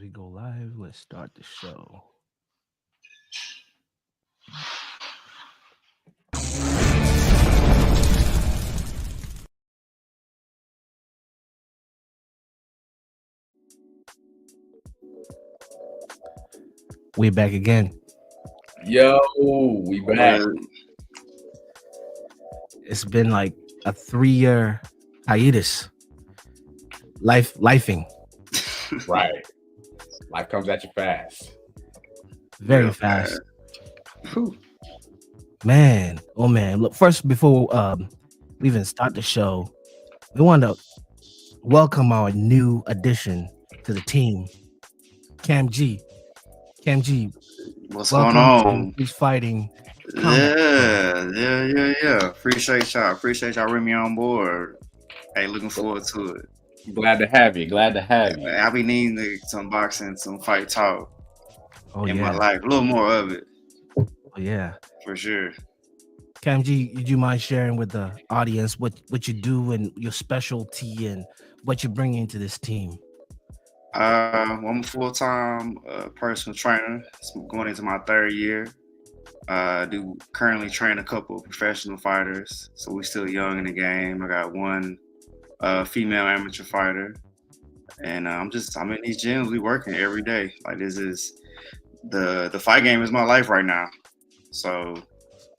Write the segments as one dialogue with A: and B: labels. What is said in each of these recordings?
A: we go live, let's start the show. We're back again.
B: Yo, we back.
A: It's been like a 3-year hiatus. Lifing.
B: Right. Life comes at you fast.
A: Very fast. Man, oh man. Look, first before we even start the show, we want to welcome our new addition to the team, Kam Gee. Kam Gee,
C: what's going on?
A: Who's fighting?
C: Yeah. Appreciate y'all bringing me on board. Hey, looking forward to it.
B: Glad to have you.
C: I be needing some boxing, some fight talk in my life. A little more of it.
A: Oh yeah,
C: for sure.
A: Kam Gee, would you mind sharing with the audience what you do and your specialty and what you're bringing to this team?
C: I'm a full-time personal trainer. Going into my 3rd year. Do currently train a couple of professional fighters, so we're still young in the game. I got one female amateur fighter, and I'm in these gyms. We working every day. Like, this is the fight game is my life right now. So,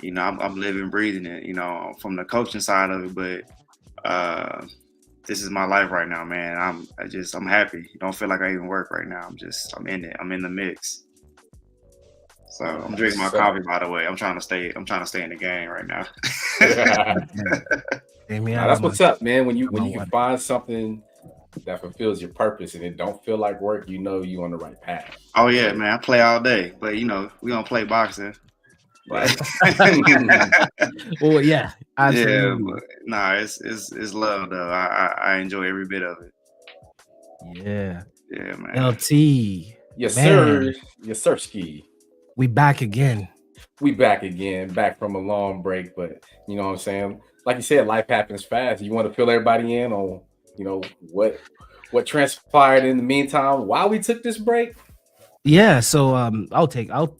C: I'm living, breathing it. From the coaching side of it, but this is my life right now, man. I'm happy. Don't feel like I even work right now. I'm in it. I'm in the mix. So I'm drinking my coffee, by the way. I'm trying to stay in the game right now.
B: That's what's up, man. When you can find something that fulfills your purpose and it don't feel like work, you on the right path.
C: Oh yeah, man. I play all day, but we don't play boxing.
B: Right.
A: Well, yeah.
C: Absolutely. Yeah, but it's love though. I enjoy every bit of it.
A: Yeah.
C: Yeah, man.
A: LT.
B: Yes, man. Sir. Yes, sir, Ski.
A: We back again.
B: Back from a long break, but you know what I'm saying? Like you said, life happens fast. You want to fill everybody in on, what transpired in the meantime while we took this break?
A: Yeah, so I'll take I'm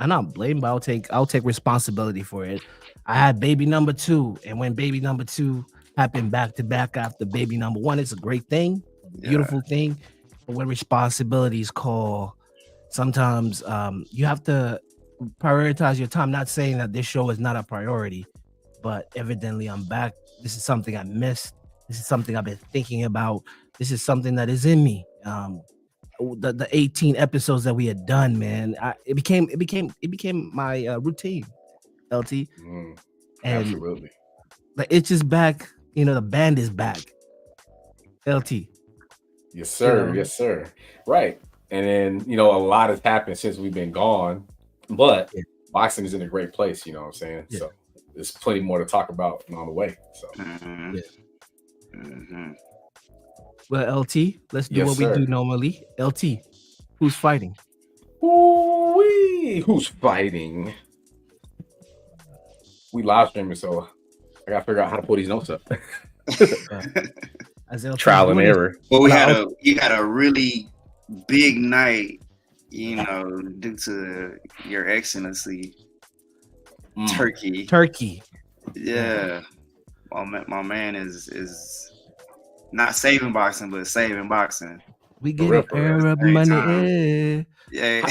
A: not blamed, but I'll take responsibility for it. I had baby number 2, and when baby number 2 happened back to back after baby number 1, it's a great thing, beautiful thing. But when responsibilities call, sometimes you have to prioritize your time. Not saying that this show is not a priority, but evidently I'm back. This is something I missed. This is something I've been thinking about. This is something that is in me. The 18 episodes that we had done, man, it became my routine, LT.
B: And
A: absolutely. Like, it's just back. The band is back. LT.
B: Yes, sir. Yes, sir. Right. And then, a lot has happened since we've been gone, but boxing is in a great place, you know what I'm saying? Yeah. So there's plenty more to talk about on the way. So
A: Well, LT, let's do what we do normally. LT, who's fighting?
B: Ooh-wee. Who's fighting? We live streaming, so I gotta figure out how to pull these notes up. Trial and error.
C: Well, you had a really big night, due to your excellency,
A: Turkey.
C: Yeah, my man is not saving boxing, but saving boxing.
A: We get Arab money.
C: Yeah.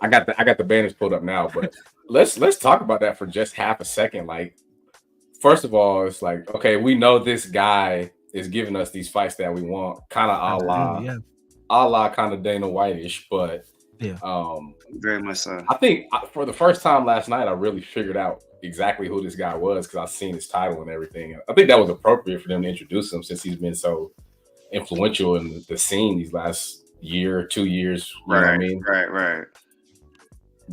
B: I got the banners pulled up now, but let's talk about that for just half a second. Like, first of all, it's like, okay, we know this guy is giving us these fights that we want, kind of a la kind of Dana White-ish, but
C: very much so.
B: I think for the first time last night, I really figured out exactly who this guy was because I've seen his title and everything. I think that was appropriate for them to introduce him since he's been so influential in the scene these last year, 2 years. You know what I mean?
C: Right.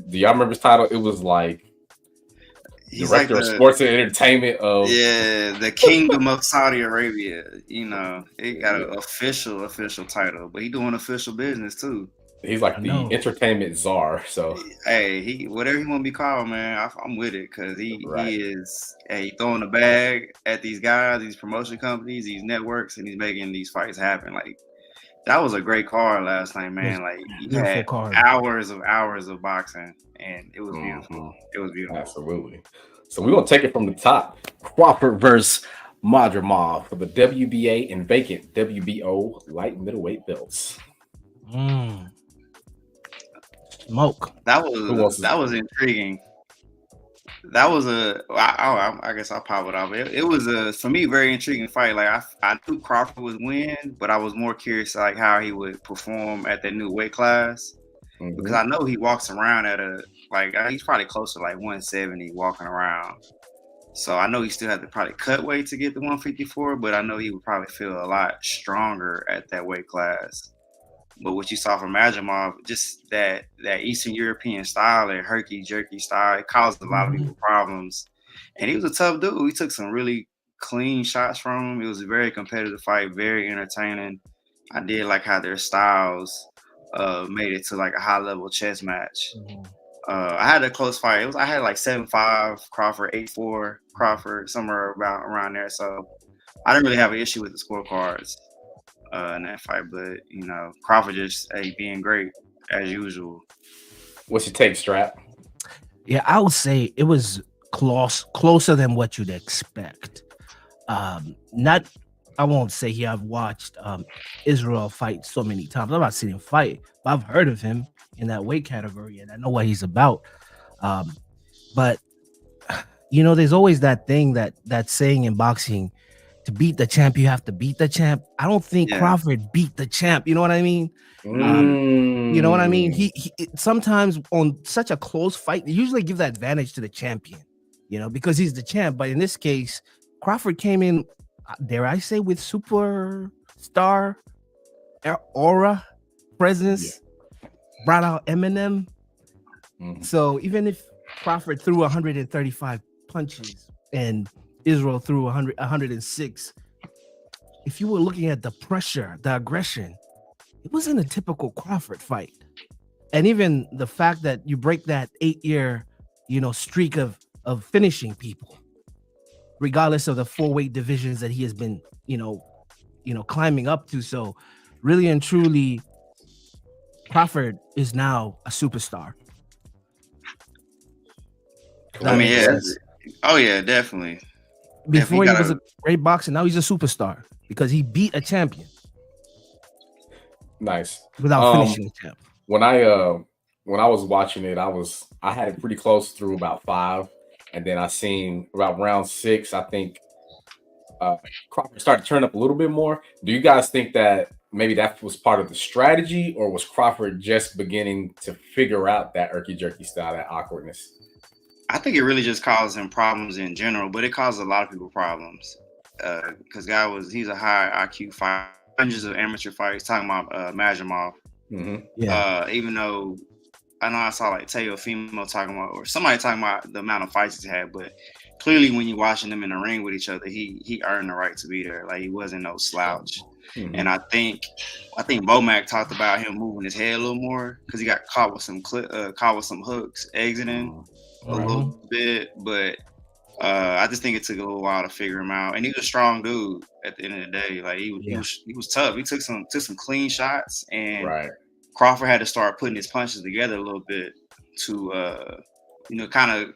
B: Do y'all remember his title? It was like Director of Sports and Entertainment of
C: the Kingdom of Saudi Arabia. It got an official title, but he doing official business too.
B: He's like the entertainment czar. So
C: hey, he whatever he want to be called, man, I'm with it because he is throwing a bag at these guys, these promotion companies, these networks, and he's making these fights happen. Like, That was a great card last night, man. Like you
A: Beautiful
C: had
A: card.
C: hours of boxing, and it was beautiful.
B: Mhm.
C: It was beautiful.
B: Absolutely. So we're gonna take it from the top. Crawford versus Madrimov for the WBA and vacant WBO light middleweight belts.
A: Smoke.
C: That was intriguing. That was I guess I'll pop it off. It was a, for me, very intriguing fight. Like I knew Crawford would win, but I was more curious like how he would perform at that new weight class, because I know he walks around at he's probably close to like 170 walking around. So I know he still had to probably cut weight to get to 154, but I know he would probably feel a lot stronger at that weight class. But what you saw from Madrimov, just that Eastern European style, that herky-jerky style, it caused a lot of people problems. And he was a tough dude. He took some really clean shots from him. It was a very competitive fight, very entertaining. I did like how their styles made it to like a high-level chess match. I had a close fight. I had like 7-5 Crawford, 8-4 Crawford, somewhere around there. So I didn't really have an issue with the scorecards in that fight, but Crawford just being great as usual.
B: What's your take, Strap?
A: Yeah, I would say it was closer than what you'd expect. I won't say here I've watched Israil fight so many times. I've not seen him fight, but I've heard of him in that weight category, and I know what he's about. But there's always that thing, that saying in boxing: to beat the champ, you have to beat the champ. I don't think Crawford beat the champ. You know what I mean? You know what I mean? He sometimes on such a close fight, they usually give that advantage to the champion, because he's the champ. But in this case, Crawford came in, dare I say, with superstar aura, presence, brought out Eminem. So even if Crawford threw 135 punches and Israil threw 106, if you were looking at the pressure, the aggression, it wasn't a typical Crawford fight. And even the fact that you break that 8-year, streak of finishing people, regardless of the 4 weight divisions that he has been, climbing up to. So really and truly, Crawford is now a superstar.
C: I mean, definitely.
A: Before he was a great boxer, now he's a superstar because he beat a champion.
B: Nice.
A: Without finishing the champ.
B: When I was watching it, I had it pretty close through about 5, and then I seen about round 6. I think Crawford started to turn up a little bit more. Do you guys think that maybe that was part of the strategy, or was Crawford just beginning to figure out that irky-jerky style, that awkwardness?
C: I think it really just caused him problems in general, but it caused a lot of people problems because he's a high IQ fighter, hundreds of amateur fights. Talking about Madrimov, even though I know I saw like Teofimo talking about, or somebody talking about the amount of fights he's had, but clearly when you're watching them in the ring with each other, he earned the right to be there. Like he wasn't no slouch. And I think Bomac talked about him moving his head a little more because he got caught with some hooks exiting a little bit, but I just think it took a little while to figure him out. And he was a strong dude at the end of the day. Like he was tough. He took some clean shots, and Crawford had to start putting his punches together a little bit to kind of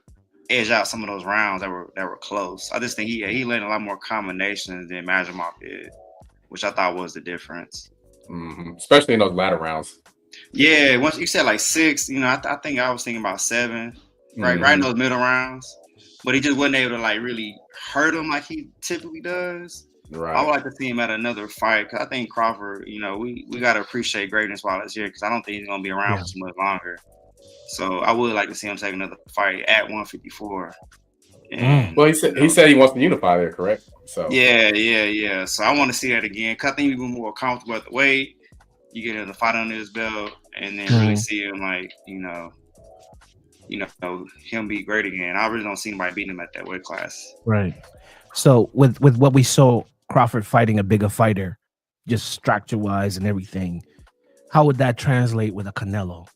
C: edge out some of those rounds that were close. I just think he landed a lot more combinations than Madrimov did, which I thought was the difference.
B: Especially in those latter rounds.
C: Yeah, once you said like 6, I think I was thinking about 7. Right in those middle rounds, but he just wasn't able to like really hurt him like he typically does. I would like to see him at another fight because I think Crawford, we got to appreciate greatness while it's here because I don't think he's gonna be around for too much longer. So I would like to see him take another fight at 154. And,
B: well, he said he wants to unify there, correct? So
C: yeah. So I want to see that again because I think he's more comfortable at the weight. You get him to fight under his belt, and then really see him like him be great again. I really don't see anybody beating him at that weight class.
A: Right. So with what we saw Crawford fighting a bigger fighter, just structure wise and everything, how would that translate with a Canelo?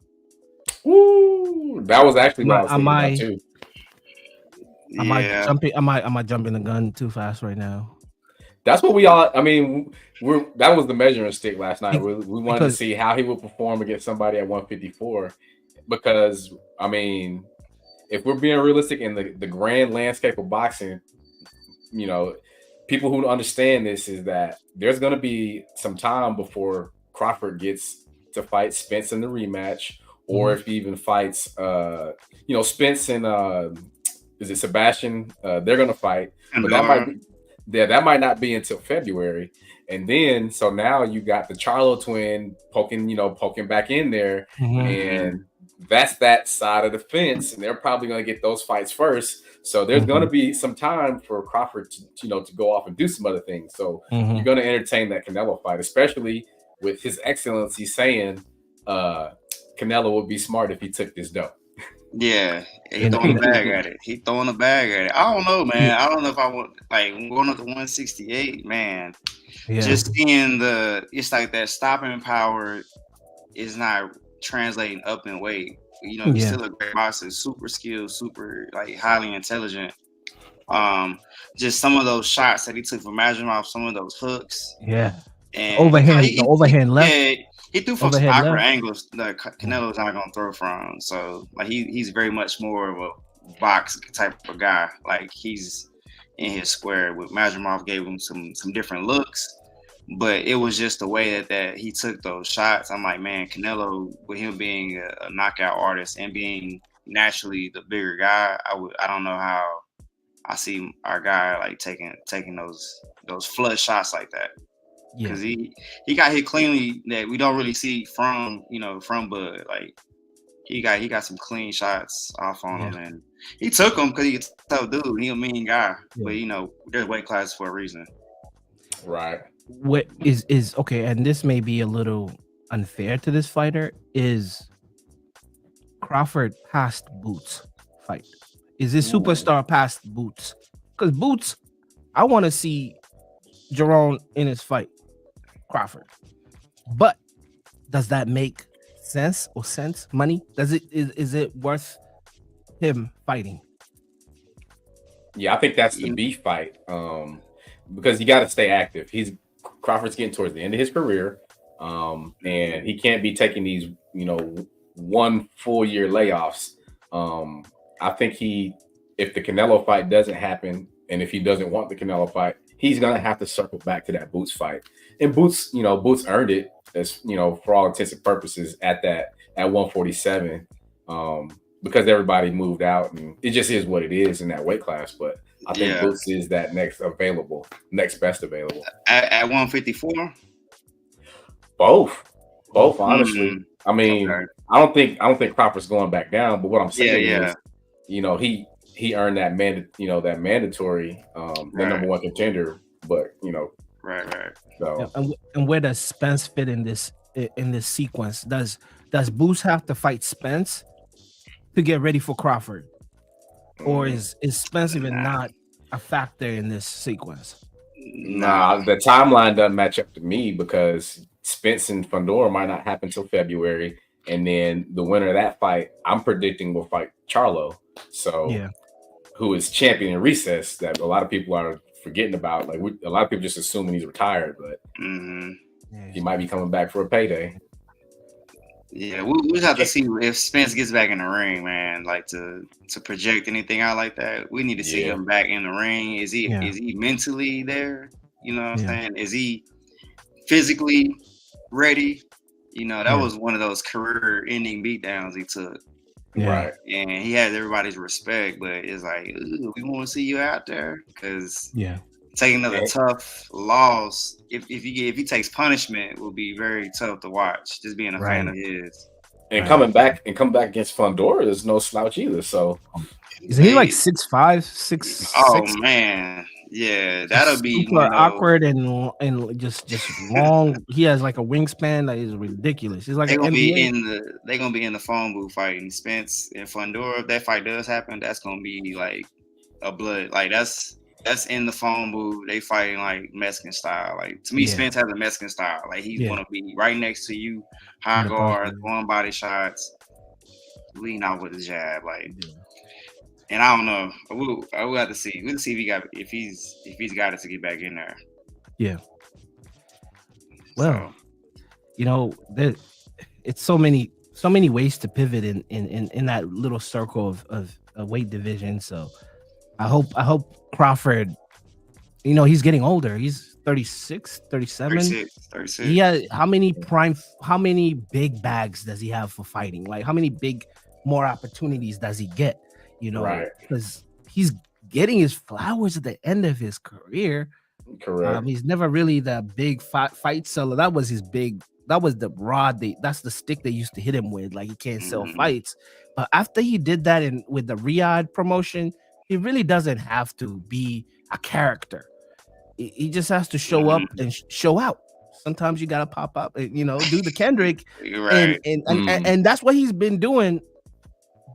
B: Ooh, that was actually what I was thinking about too.
A: Am I jumping the gun too fast right now?
B: That's what we all. I mean, that was the measuring stick last night. We wanted to
A: Because
B: see how he would perform against somebody at 154, because I mean, if we're being realistic in the grand landscape of boxing, you know, people who understand this is that there's going to be some time before Crawford gets to fight Spence in the rematch, or if he even fights, Spence and is it Sebastian? They're going to fight, but that might not be until February. And then, so now you got the Charlo twin poking back in there, and that's that side of the fence, and they're probably going to get those fights first. So there's going to be some time for Crawford to go off and do some other things. So you're going to entertain that Canelo fight, especially with His Excellency saying Canelo would be smart if he took this dough.
C: Yeah, he's throwing a bag at it. He's throwing a bag at it. I don't know, man. I don't know if I want going up to 168, man. Yeah. Just seeing it's like that stopping power is not translating up in weight. He's still a great boxer, super skilled, super highly intelligent. Just some of those shots that he took from Madrimov, some of those hooks.
A: Yeah. And overhand left.
C: Yeah, he threw from some awkward angles that Canelo's not gonna throw from. So he's very much more of a box type of guy. He's in his square. With Madrimov gave him some different looks, but it was just the way that he took those shots. I'm like, man, Canelo, with him being a knockout artist and being naturally the bigger guy, I don't know how I see our guy taking those flood shots like that. Because he got hit cleanly that we don't really see from Bud. He got some clean shots off on him, and he took them because he's a tough dude. He's a mean guy, but there's weight classes for a reason.
B: Right.
A: What is okay, and this may be a little unfair to this fighter. Is Crawford past Boots fight? Is this superstar past Boots? Because Boots, I want to see Jerome in his fight. Crawford, but does that make sense money? Is it worth him fighting?
B: Yeah, I think that's the beef fight, because you got to stay active. Crawford's getting towards the end of his career, and he can't be taking these 1 full year layoffs. I think if the Canelo fight doesn't happen, and if he doesn't want the Canelo fight, he's gonna have to circle back to that Boots fight. And Boots earned it, as for all intents and purposes at 147, because everybody moved out, and it just is what it is in that weight class. But I think Boots is that next best available.
C: At 154?
B: Both, honestly. I mean, okay. I don't think Crawford's going back down, but what I'm saying is, he earned that mandatory the number one contender, but
C: right.
A: So and where does Spence fit in this sequence? Does Boots have to fight Spence to get ready for Crawford, or is Spence even not a factor in this sequence?
B: Nah, the timeline doesn't match up to me, because Spence and Fundora might not happen till February, and then the winner of that fight, I'm predicting, will fight Charlo. So who is champion in recess, that a lot of people are forgetting about. A lot of people just assuming he's retired, but he might be coming back for a payday.
C: Yeah, we'll have to see if Spence gets back in the ring, man. To project anything out like that, we need to see him back in the ring. Is he mentally there? You know what I'm saying? Is he physically ready? That was one of those career-ending beatdowns he took.
A: Yeah.
B: Right.
C: And he has everybody's respect, but it's we want to see you out there, because taking another tough loss, if he takes punishment, will be very tough to watch. Just being a fan of his.
B: And coming back against Fundora is no slouch either. So
A: is he 6'5", 6'6"?
C: Oh man. Yeah, that'll be
A: super awkward and just long. He has a wingspan that is ridiculous. He's
C: they're gonna be in the phone booth fighting Spence and Fundora. If that fight does happen, that's gonna be a blood. That's in the phone booth. They fighting Mexican style. To me, Spence has a Mexican style. He's gonna be right next to you, high guard, throwing body shots, lean out with the jab. And I don't know. We'll have to see. We'll see if he's got it to get back in there.
A: Yeah. Well,
C: So
A: it's so many ways to pivot in that little circle of a weight division. So I hope Crawford, he's getting older. He's 36, 37.
C: 36.
A: Yeah, how many big bags does he have for fighting? Like how many more opportunities does he get?
B: Right.
A: Because he's getting his flowers at the end of his career.
B: Correct.
A: He's never really the big fight seller. That was his big. That was the rod. That's the stick they used to hit him with. Like he can't sell fights. But after he did that with the Riyadh promotion, he really doesn't have to be a character. He just has to show up and show out. Sometimes you gotta pop up, do the Kendrick,
C: Right.
A: and that's what he's been doing.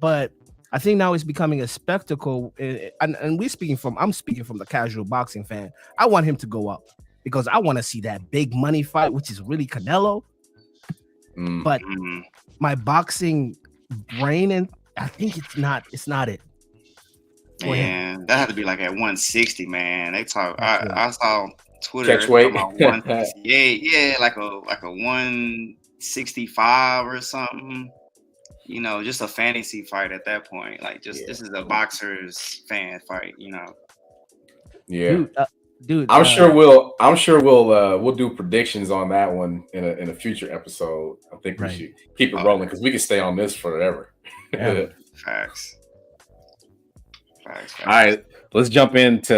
A: But I think now it's becoming a spectacle, and I'm speaking from the casual boxing fan. I want him to go up because I want to see that big money fight, which is really Canelo. But my boxing brain, and I think it's not it.
C: Man, that had to be like at 160, man. They talk. I saw Twitter
B: Catch weight.
C: about 168. Yeah, like a 165 or something. Just a fantasy fight at that point. Like, this is a boxer's fan fight.
B: Yeah,
A: dude.
B: I'm sure we'll do predictions on that one in a future episode. I think we should keep it rolling because we can stay on this forever.
A: Yeah.
C: Facts.
B: All right, let's jump into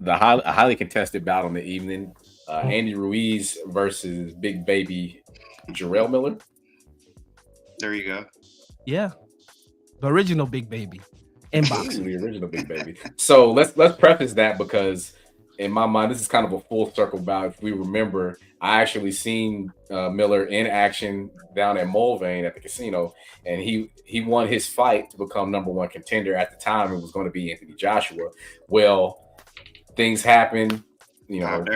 B: the highly contested bout on the evening. Andy Ruiz versus Big Baby Jarrell Miller.
C: There you go.
A: Yeah, the original Big Baby in boxing.
B: The original Big Baby. So let's preface that because in my mind, this is kind of a full circle bout. If we remember, I actually seen Miller in action down at Mulvane at the casino, and he won his fight to become number one contender. At the time, it was going to be Anthony Joshua. Well, things happened. He popped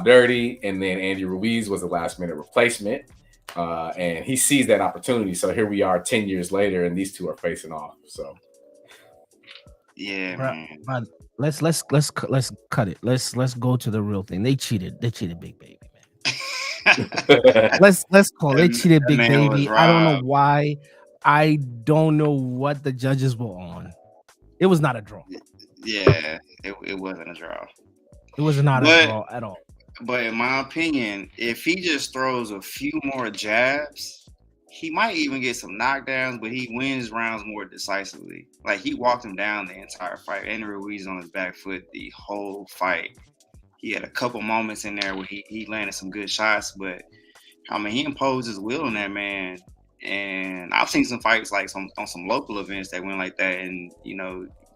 B: dirty, and then Andy Ruiz was the last minute replacement, and he seized that opportunity. So here we are, 10 years later, and these two are facing off. So
C: yeah, man.
A: Let's cut it. Let's go to the real thing. They cheated Big Baby, man. let's call it. They cheated Big Baby. I don't know why. I don't know what the judges were on. It was not a draw.
C: Yeah, it wasn't a draw.
A: It was not a draw at all.
C: But in my opinion, if he just throws a few more jabs, he might even get some knockdowns, but he wins rounds more decisively. Like, he walked him down the entire fight. Andy Ruiz on his back foot the whole fight. He had a couple moments in there where he landed some good shots, but I mean, he imposed his will on that man. And I've seen some fights like on some local events that went like that. And,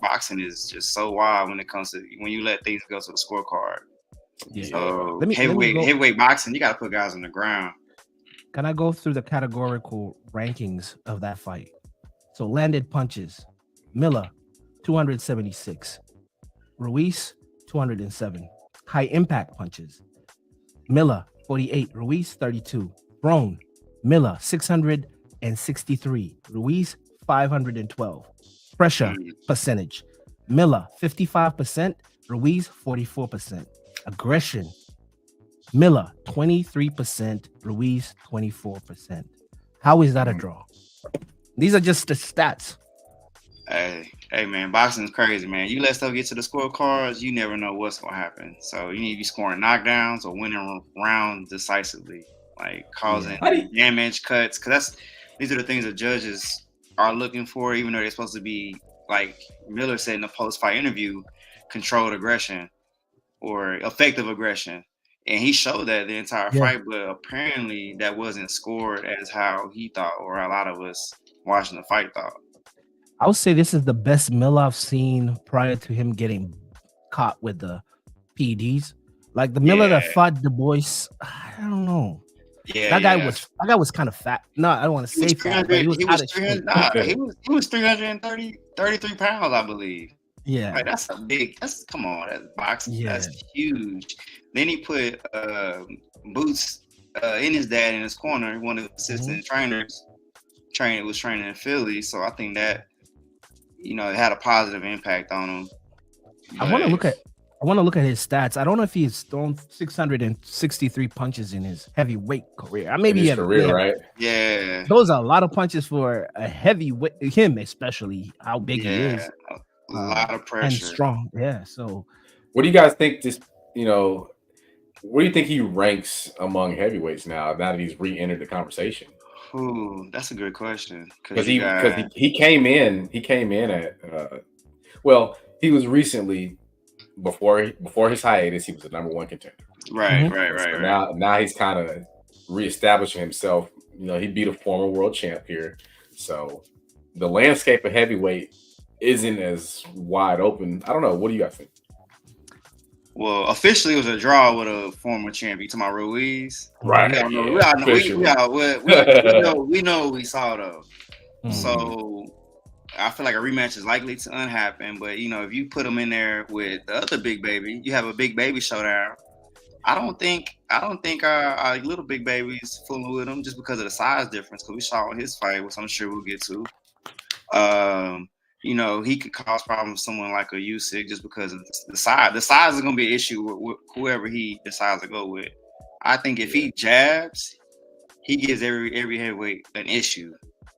C: boxing is just so wild when it comes to when you let things go to the scorecard.
A: Yeah.
C: So heavyweight boxing, you got to put guys on the ground.
A: Can I go through the categorical rankings of that fight? So landed punches, Miller, 276. Ruiz, 207. High impact punches, Miller, 48. Ruiz, 32. Thrown, Miller, 663. Ruiz, 512. Pressure percentage, Miller, 55%. Ruiz, 44%. Aggression, Miller, 23%, Ruiz, 24%. How is that a draw? These are just the stats.
C: Hey, man, boxing is crazy, man. You let stuff get to the scorecards, you never know what's going to happen. So you need to be scoring knockdowns or winning rounds decisively, like causing damage, cuts, because these are the things that judges are looking for, even though they're supposed to be, like Miller said in the post-fight interview, controlled aggression or effective aggression. And he showed that the entire fight, but apparently that wasn't scored as how he thought, or a lot of us watching the fight thought.
A: I would say this is the best Miller I've seen prior to him getting caught with the PEDs. Like the Miller that fought Du Bois, I don't know.
C: Yeah,
A: that guy was kind of fat. No, I don't want to say fat, but he was out of shape.
C: He was 33 pounds, I believe.
A: Yeah,
C: like, that's come on, that's boxing. Yeah. That's huge. Then he put Boots in his dad in his corner, one of the assistant trainers. Was training in Philly, so I think that it had a positive impact on him.
A: I want I want to look at his stats. I don't know if he's thrown 663 punches in his heavyweight career. Maybe
B: in his career, right?
C: Yeah.
A: Those are a lot of punches for a heavyweight, him especially, how big he is.
C: A lot of pressure.
A: And strong. Yeah. So
B: what do you guys think this, where do you think he ranks among heavyweights now that he's re-entered the conversation?
C: Ooh, that's a good question.
B: Because he came in at he was recently before his hiatus, he was the number one contender.
C: Right.
B: Now he's kind of reestablishing himself. He beat a former world champ here. So the landscape of heavyweight isn't as wide open. I don't know. What do you guys think?
C: Well, officially it was a draw with a former champion. You talking about Ruiz?
B: Right.
C: We know what we saw though. Mm-hmm. So I feel like a rematch is likely to unhappen. But if you put him in there with the other big baby, you have a big baby showdown. I don't think our little big baby is fooling with him just because of the size difference. Because we saw in his fight, which I'm sure we'll get to. He could cause problems with someone like a Usyk just because of the size. The size is going to be an issue with whoever he decides to go with. I think if he jabs, he gives every heavyweight an issue.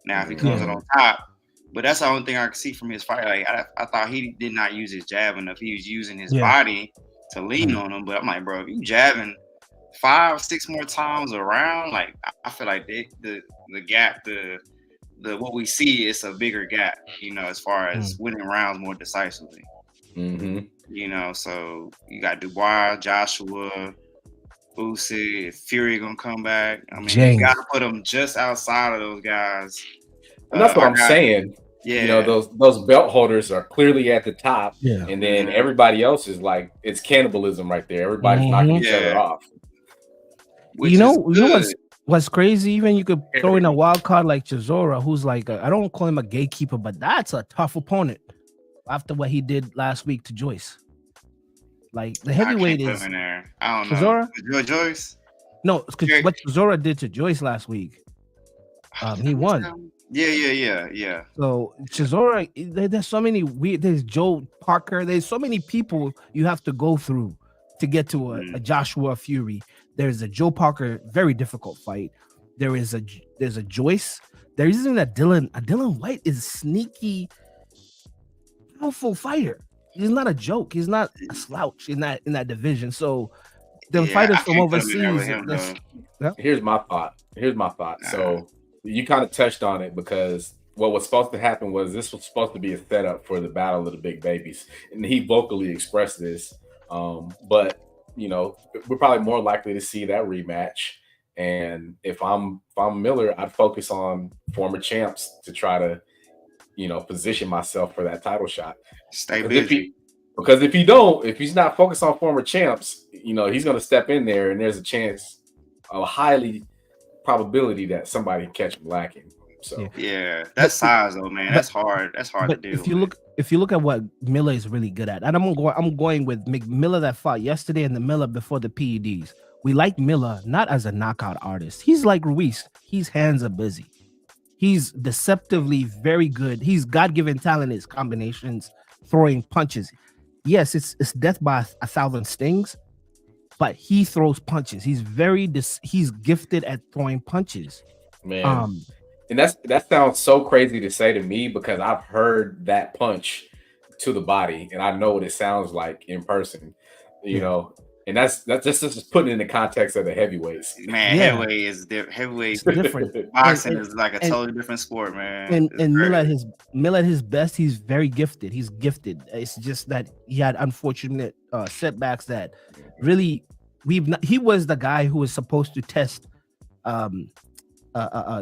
C: Now, if he comes in on top, but that's the only thing I can see from his fight. Like I thought he did not use his jab enough. He was using his body to lean on him. But I'm like, bro, if you jabbing 5-6 more times around, like I feel like the gap, the what we see is a bigger gap, as far as winning rounds more decisively. Mm-hmm. So you got Dubois, Joshua, Usyk, Fury gonna come back. I mean, you gotta put them just outside of those guys.
B: And that's what I'm saying. Yeah, those belt holders are clearly at the top, and then everybody else is like, it's cannibalism right there. Everybody's knocking each other off.
A: What's crazy? Even you could throw in a wild card like Chisora, who's like I don't call him a gatekeeper, but that's a tough opponent after what he did last week to Joyce. Like the heavyweight is.
C: I don't know. Chisora? Joyce?
A: No, because what Chisora did to Joyce last week, he won.
C: Yeah.
A: So Chisora, there's so many weird. There's Joe Parker. There's so many people you have to go through to get to a Joshua Fury. There's a Joe Parker, very difficult fight. There's a Joyce. There isn't a Dylan. A Dylan White is a sneaky, powerful fighter. He's not a joke. He's not a slouch in that division. So the fighters from overseas.
B: Here's my thought. So you kind of touched on it, because what was supposed to happen was this was supposed to be a setup for the battle of the big babies, and he vocally expressed this. But we're probably more likely to see that rematch. And if I'm Miller, I'd focus on former champs to try to, position myself for that title shot.
C: Stay busy.
B: Because if he's not focused on former champs, he's going to step in there, and there's a highly probability that somebody can catch him lacking. So
C: that's size though, man. That's hard. That's hard to do.
A: If you look at what Miller is really good at, and I'm going with Miller that fought yesterday and the Miller before the PEDs. We like Miller not as a knockout artist. He's like Ruiz. His hands are busy. He's deceptively very good. He's God-given talent. His combinations, throwing punches. Yes, it's death by 1,000 stings, but he throws punches. He's he's gifted at throwing punches.
B: Man. And that sounds so crazy to say to me, because I've heard that punch to the body and I know what it sounds like in person, and that's just putting it in the context of the heavyweights.
C: Man, heavyweight is different. Boxing is like a totally different sport, man.
A: And Miller at his best, he's very gifted. He's gifted. It's just that he had unfortunate setbacks that really he was the guy who was supposed to test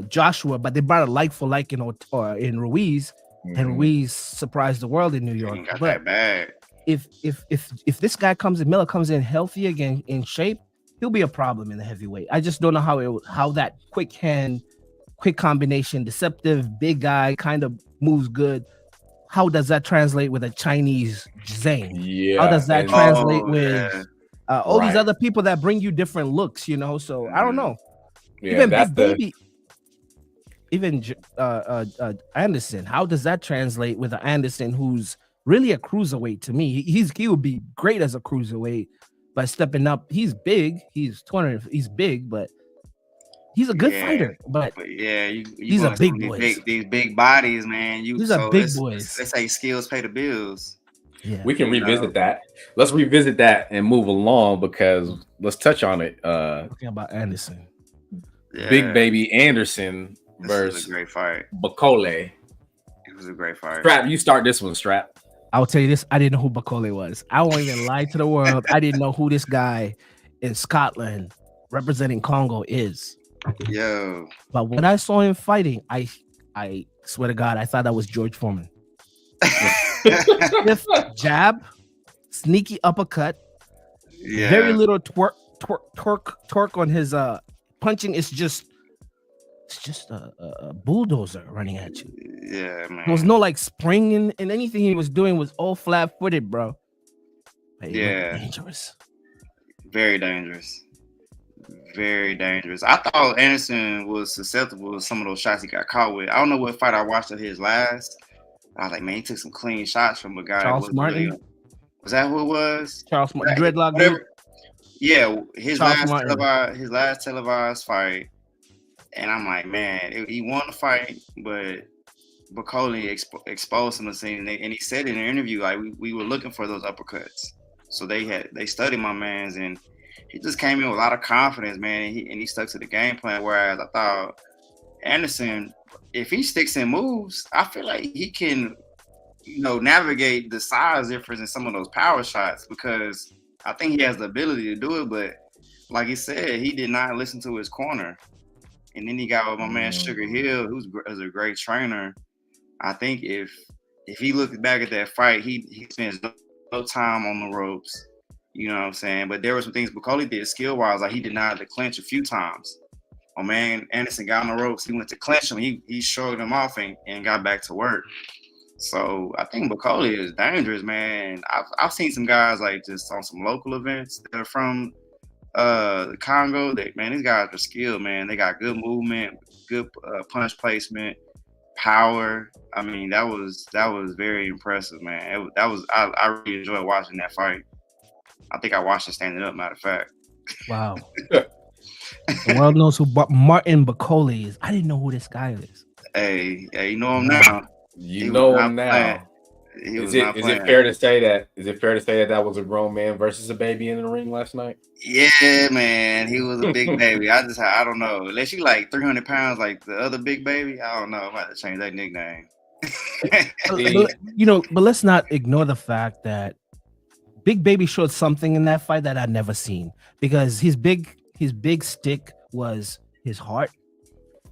A: Joshua, but they brought a like for like in Ruiz, and Ruiz surprised the world in New York.
C: But that bad.
A: If this guy Miller comes in healthy again, in shape, he'll be a problem in the heavyweight. I just don't know how that quick hand, quick combination, deceptive big guy kind of moves good. How does that translate with a Chinese Zhang? Yeah. How does that translate with all these other people that bring you different looks? So I don't know.
B: Yeah,
A: even Anderson, how does that translate with an Anderson who's really a cruiserweight to me. He would be great as a cruiserweight, but stepping up, he's big. He's 200. He's big, but he's a good fighter. But
C: yeah,
A: these are big boys.
C: These big bodies, man.
A: These are big boys.
C: Let's say skills pay the bills.
A: Yeah,
B: we can revisit that. Let's revisit that and move along because let's touch on it.
A: Talking about Anderson,
B: Big Baby Anderson versus
C: a great fight.
B: Bakole.
C: It was a great fight.
B: Strap, you start this one, Strap.
A: I'll tell you this: I didn't know who Bakole was. I won't even lie to the world. I didn't know who this guy in Scotland representing Congo is.
C: Yo,
A: but when I saw him fighting, I swear to God, I thought that was George Foreman. Stiff jab, sneaky uppercut, very little torque on his punching. It's just a bulldozer running at you.
C: Yeah, man.
A: There was no like springing, and anything he was doing was all flat-footed, bro. But dangerous.
C: Very dangerous. Very dangerous. I thought Anderson was susceptible to some of those shots he got caught with. I don't know what fight I watched of his last. I was like, man, he took some clean shots from a guy.
A: Charles Martin.
C: Really, was that who it was?
A: Charles Martin. Dreadlock dude.
C: Yeah, his last televised fight. And I'm like, man, he won the fight, but Bakole exposed him to scene. And he said in an interview, like, we were looking for those uppercuts. So they studied my man's, and he just came in with a lot of confidence, man. And he stuck to the game plan. Whereas I thought Anderson, if he sticks and moves, I feel like he can, navigate the size difference in some of those power shots, because I think he has the ability to do it. But like he said, he did not listen to his corner. And then he got with my man Sugar Hill, who's a great trainer. I think if he looks back at that fight, he spends no time on the ropes. You know what I'm saying? But there were some things Bakole did skill-wise, like he denied the clinch a few times. My man Anderson got on the ropes. He went to clinch him. He shrugged him off and got back to work. So I think Bakole is dangerous, man. I've seen some guys like just on some local events that are from the Congo. Man, these guys are skilled, man. They got good movement, good punch placement, power. I mean, that was very impressive, man. I really enjoyed watching that fight. I think I watched it standing up, matter of fact.
A: Wow. The world knows who Martin Bakole is. I didn't know who this guy is.
C: Hey, you know him now.
B: You know him now. Is it fair to say that was a grown man versus a baby in the ring last night?
C: Yeah, man. He was a big baby. I don't know. Unless you like 300 pounds like the other big baby, I don't know. I'm about to change that nickname.
A: But let's not ignore the fact that Big Baby showed something in that fight that I'd never seen, because his big stick was his heart.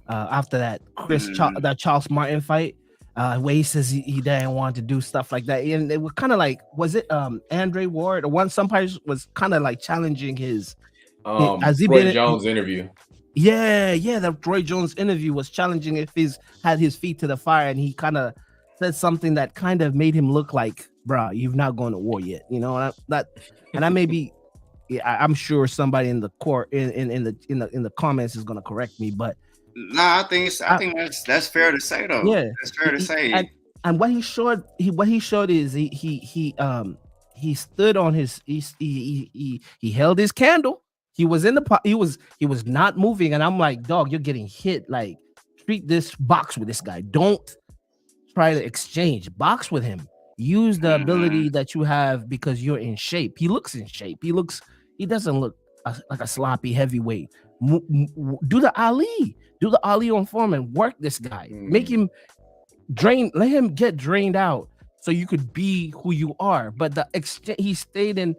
A: After that that Charles Martin fight, where he says he didn't want to do stuff like that, and it was kind of like, was it Andre Ward or somebody was kind of like challenging his
B: Roy Jones interview.
A: Yeah, that Roy Jones interview was challenging if he's had his feet to the fire, and he kind of said something that kind of made him look like, bro, you've not gone to war yet, and I may be, I'm sure somebody in the court in the comments is gonna correct me, but
C: I think that's fair to say though.
A: Yeah,
C: that's fair to say.
A: And what he showed is he stood on his he held his candle. He was in the pot. He was not moving, and I'm like, dog, you're getting hit. Like, treat this, box with this guy. Don't try to exchange. Box with him. Use the ability that you have because you're in shape. He looks in shape. He doesn't look like a sloppy heavyweight. Do the Ali on Foreman. Work this guy. Make him drain. Let him get drained out so you could be who you are. But he stayed in.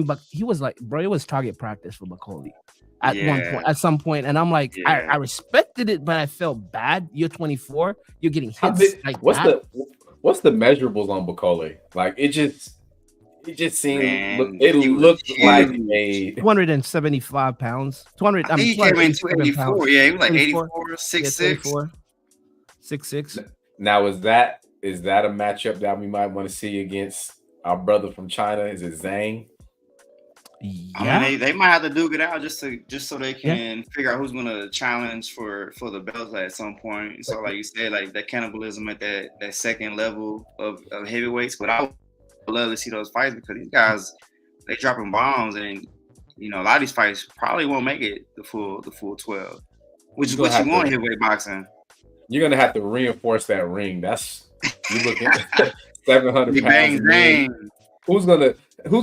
A: But he was like, bro, it was target practice for Bakole at some point, and I'm like, I respected it, but I felt bad. You're 24. You're getting hits
B: What's the measurables on Bakole? Like, it just seemed it looked like a
A: 275 pounds. 200.
C: I think he came in 284. Yeah, he was like 84, 6'6".
A: 6'6".
B: Now is that a matchup that we might want to see against our brother from China? Is it Zhang?
C: Yeah, I mean, they might have to duke it out just so they can figure out who's going to challenge for the belts at some point. So, like you said, like that cannibalism at that second level of heavyweights. But I love to see those fights because these guys, they dropping bombs, and you know a lot of these fights probably won't make it the full 12, which is what you want in heavyweight boxing.
B: You're gonna have to reinforce that ring. That's you looking at 700 pounds. Who's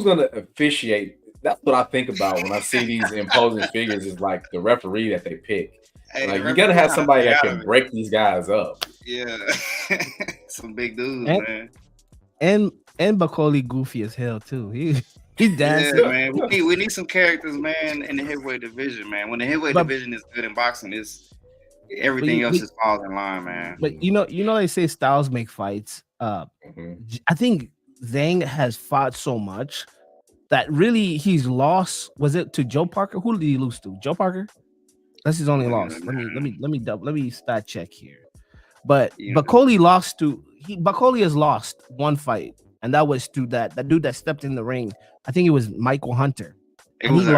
B: gonna officiate? That's what I think about when I see these imposing figures. Is like the referee that they pick.
C: Hey,
B: like you gotta have somebody that can break these guys up.
C: Yeah, some big dudes, man.
A: And Bakoli goofy as hell too. He's dancing.
C: Yeah, man. We need some characters, man, in the heavyweight division, man. When the heavyweight division is good in boxing, everything else just falls in line, man.
A: But you know they say styles make fights. I think Zhang has fought so much that really he's lost. Was it to Joe Parker? Who did he lose to? Joe Parker? That's his only loss. Let me stat check here. But Bakoli Bakoli has lost one fight, and that was to that dude that stepped in the ring. I think it was Michael Hunter.
C: It was an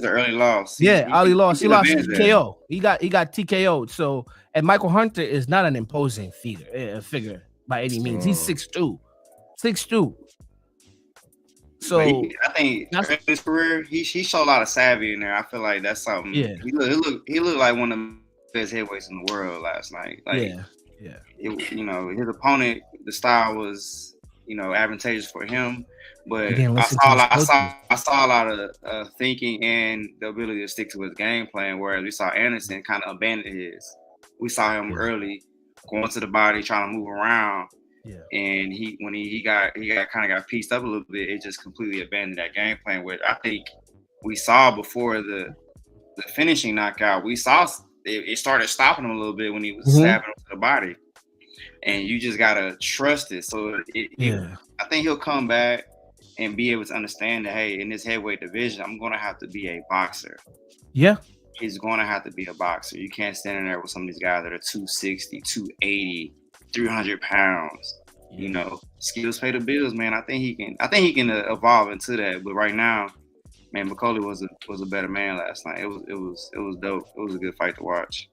C: early loss.
A: Yeah, Ali lost. He lost TKO. He got TKO'd. So, and Michael Hunter is not an imposing figure by any means. He's 6'2". 6'2". So
C: I think in his career, he showed a lot of savvy in there. I feel like that's something.
A: Yeah,
C: he looked like one of the best heavyweights in the world last night. Like,
A: yeah.
C: His opponent, the style was advantageous for him, but I saw a lot of thinking and the ability to stick to his game plan. Whereas we saw Anderson kind of abandon his. We saw him early going to the body, trying to move around.
A: Yeah,
C: and when he got pieced up a little bit, it just completely abandoned that game plan. Which I think we saw before the finishing knockout. We saw it started stopping him a little bit when he was stabbing him to the body, and you just gotta trust it. So I think he'll come back and be able to understand that, hey, in this heavyweight division, I'm gonna have to be a boxer.
A: Yeah.
C: He's gonna have to be a boxer. You can't stand in there with some of these guys that are 260, 280. 300 pounds, skills pay the bills, man. I think he can evolve into that. But right now, man, Bakoli was a better man last night. It was dope. It was a good fight to watch.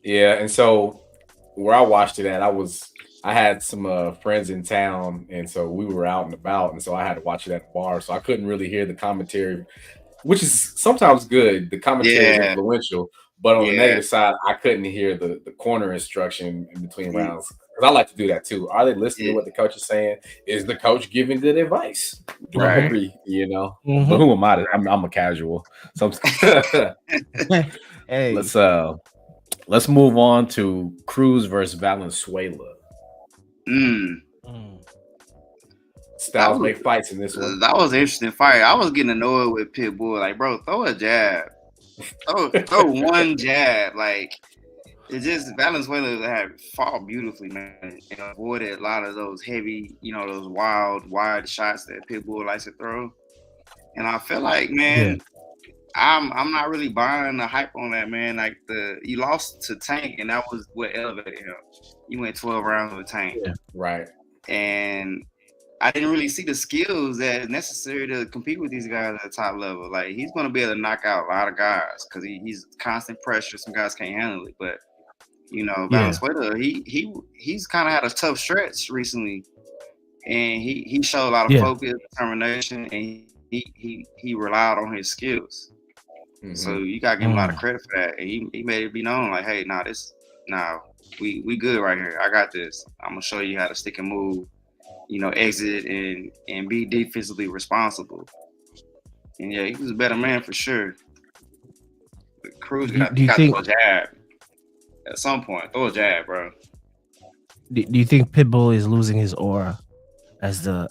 B: Yeah, and so where I watched it at, I had some friends in town, and so we were out and about, and so I had to watch it at the bar, so I couldn't really hear the commentary, which is sometimes good. The commentary is influential. But on the negative side, I couldn't hear the corner instruction in between rounds. Because I like to do that too. Are they listening to what the coach is saying? Is the coach giving good advice? Do I agree? But who am I? I'm a casual.
A: Hey,
B: let's move on to Cruz versus Valenzuela. Styles make fights in this one.
C: That was an interesting fight. I was getting annoyed with Pitbull. Like, bro, throw a jab. Throw one jab. Like, it just Valenzuela had fought beautifully, man, and avoided a lot of those heavy, those wide shots that Pitbull likes to throw. And I feel like, man, I'm not really buying the hype on that, man. Like you lost to Tank, and that was what elevated him. You went 12 rounds with Tank,
B: right?
C: And I didn't really see the skills that are necessary to compete with these guys at the top level. Like, he's going to be able to knock out a lot of guys because he's constant pressure. Some guys can't handle it. But, Valenzuela, he's kind of had a tough stretch recently. And he showed a lot of focus, determination, and he relied on his skills. So you got to give him a lot of credit for that. And he made it be known, like, hey, we good right here. I got this. I'm going to show you how to stick and move. Exit and be defensively responsible. And he was a better man for sure. But Cruz got to throw a jab at some point. Throw a jab, bro.
A: Do you think Pitbull is losing his aura as the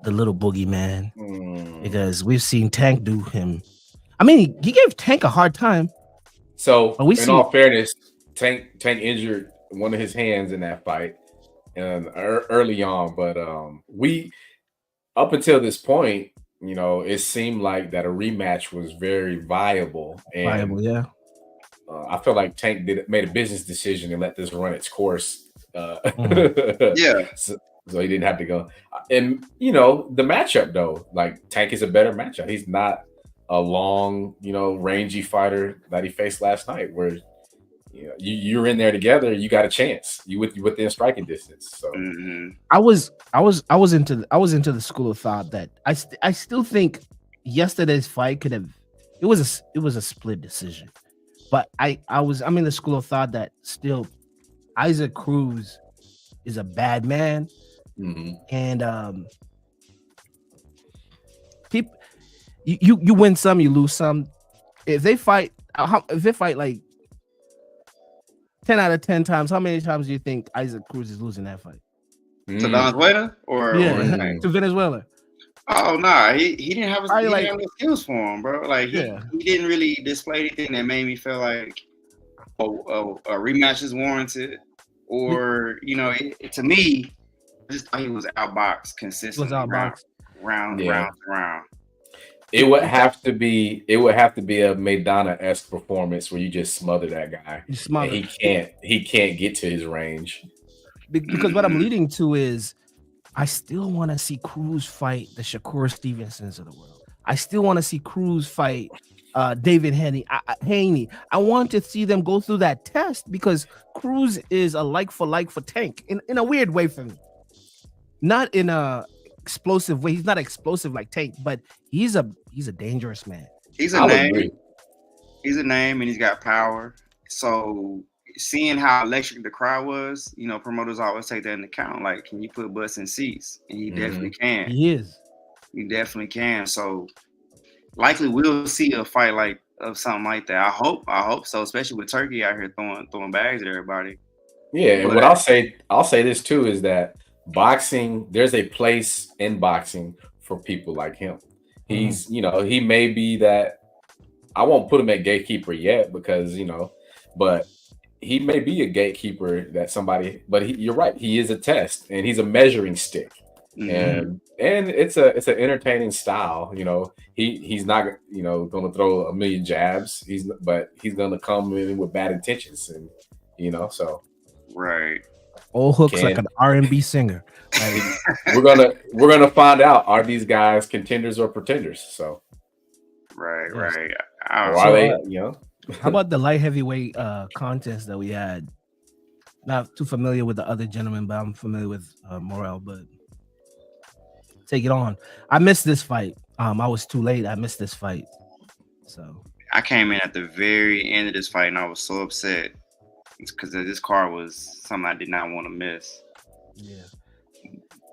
A: little boogeyman? Because we've seen Tank do him. I mean, he gave Tank a hard time.
B: So in all fairness, Tank injured one of his hands in that fight. Early on, but we up until this point, it seemed like that a rematch was very viable. And I feel like Tank made a business decision and let this run its course. So he didn't have to go. And the matchup though, like Tank is a better matchup. He's not a long, rangy fighter that he faced last night, where you know, you're in there together. You got a chance. You within striking distance. So
A: I was into the school of thought that I still think yesterday's fight could have it was a split decision, but I'm in the school of thought that still Isaac Cruz is a bad man, and people you win some, you lose some. If they fight like 10 out of 10 times, how many times do you think Isaac Cruz is losing that fight?
C: To Venezuela or
A: to Venezuela?
C: Oh nah, he didn't have any skills for him, bro. Like he didn't really display anything that made me feel like a rematch is warranted, or you know, to me, I just thought he was outboxed consistently. Round.
B: It would have to be a Maidana-esque performance where you just smother that guy. He can't get to his range.
A: Because what I'm leading to is I still want to see Cruz fight the Shakur Stevensons of the world. I still want to see Cruz fight David Haney. I want to see them go through that test because Cruz is a like for Tank in a weird way for me. Not in a explosive way. He's not explosive like Tank, but he's a dangerous man.
C: He's a name. He's a name, and he's got power. So seeing how electric the crowd was, you know, promoters always take that into account. Like, can you put butts in seats? And he definitely can.
A: He is.
C: He definitely can. So likely we'll see a fight of something like that. I hope so, especially with Turkey out here throwing bags at everybody.
B: Yeah, and what I'll say this too is that boxing, there's a place in boxing for people like him. He's, you know, he may be that, I won't put him at gatekeeper yet because, you know, but he may be a gatekeeper that somebody, but you're right. He is a test and he's a measuring stick. And it's an entertaining style. You know, he's not, you know, going to throw a million jabs. But he's going to come in with bad intentions, and you know, so
C: right.
A: Old hooks like an R&B singer.
B: We're gonna find out, are these guys contenders or pretenders? So
C: right.
B: Are they? You know,
A: how about the light heavyweight contest that we had? Not too familiar with the other gentleman, but I'm familiar with Morel. But take it on. I missed this fight. I was too late. I missed this fight. So
C: I came in at the very end of this fight, and I was so upset because this card was something I did not want to miss.
A: Yeah.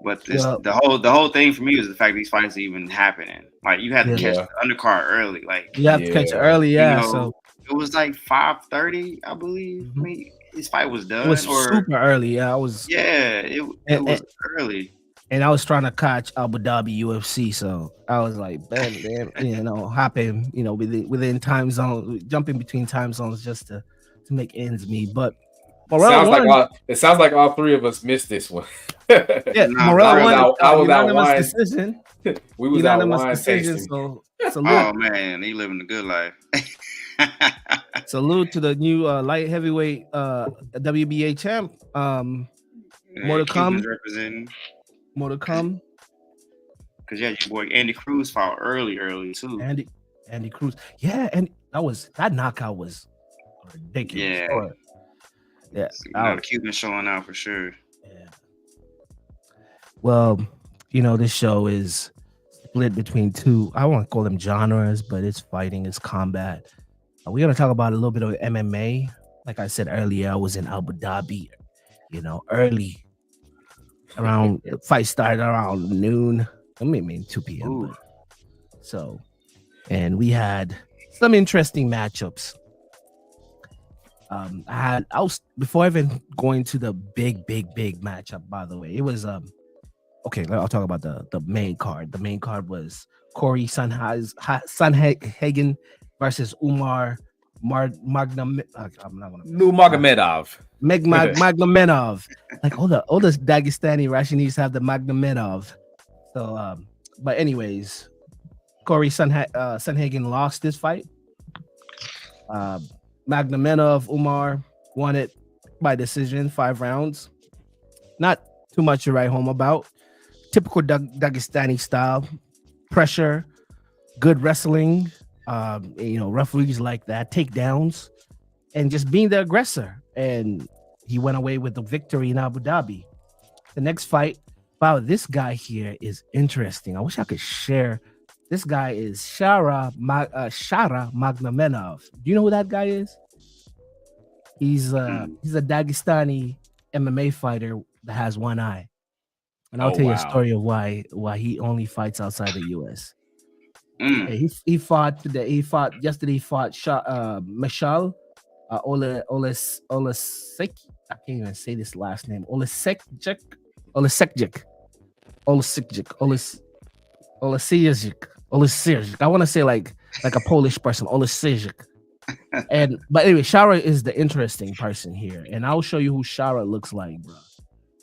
C: But the whole thing for me was the fact these fights are even happening. Like you had to catch the undercard early. Like
A: you have to catch it early, you know,
C: so it was like 5:30, I believe. I mean, this fight was done.
A: It was super early. Yeah,
C: it was early.
A: And I was trying to catch Abu Dhabi UFC, so I was like, damn, you know, hopping, you know, within time zones, jumping between time zones just to make ends meet. But
B: it sounds like all three of us missed this one.
A: Yeah, Morel won.
B: I was out
A: unanimous decision.
B: We was
A: unanimous
B: out wine
A: decision.
B: tasting.
A: So salute.
C: Oh man, he living the good life.
A: Salute to the new light heavyweight WBA champ. More to come.
C: Representing.
A: More to come.
C: Because your boy Andy Cruz fought early too.
A: Andy Cruz. Yeah, and that knockout was ridiculous. Yeah.
C: Yeah. Cuban showing out for sure.
A: Yeah. Well, you know, this show is split between two, I won't call them genres, but it's fighting, it's combat. We're going to talk about a little bit of MMA. Like I said earlier, I was in Abu Dhabi, you know, early. Around fight started around noon. I mean 2 p.m. So, and we had some interesting matchups. I was before even going to the big matchup. By the way, it was okay. I'll talk about the main card. The main card was Corey Sandhagen versus Umar
B: Nurmagomedov.
A: Magomedov. Like all the Dagestani Russians have the Magomedov. So, but anyways, Corey Sandhagen lost this fight. Magomedov Umar won it by decision, 5 rounds. Not too much to write home about. Typical Dagestani style, pressure, good wrestling. You know, referees like that, takedowns. and just being the aggressor. And he went away with the victory in Abu Dhabi. The next fight, wow, this guy here is interesting. I wish I could share. This guy is Shara Magnomenov. Do you know who that guy is? He's a Dagestani MMA fighter that has one eye. And I'll tell you a story of why he only fights outside the US. He fought today. He fought yesterday. He fought Mashal Olesek. I can't even say this last name. Olesek. I want to say like a Polish person. Olesek. But anyway, Shara is the interesting person here, and I'll show you who Shara looks like, bro.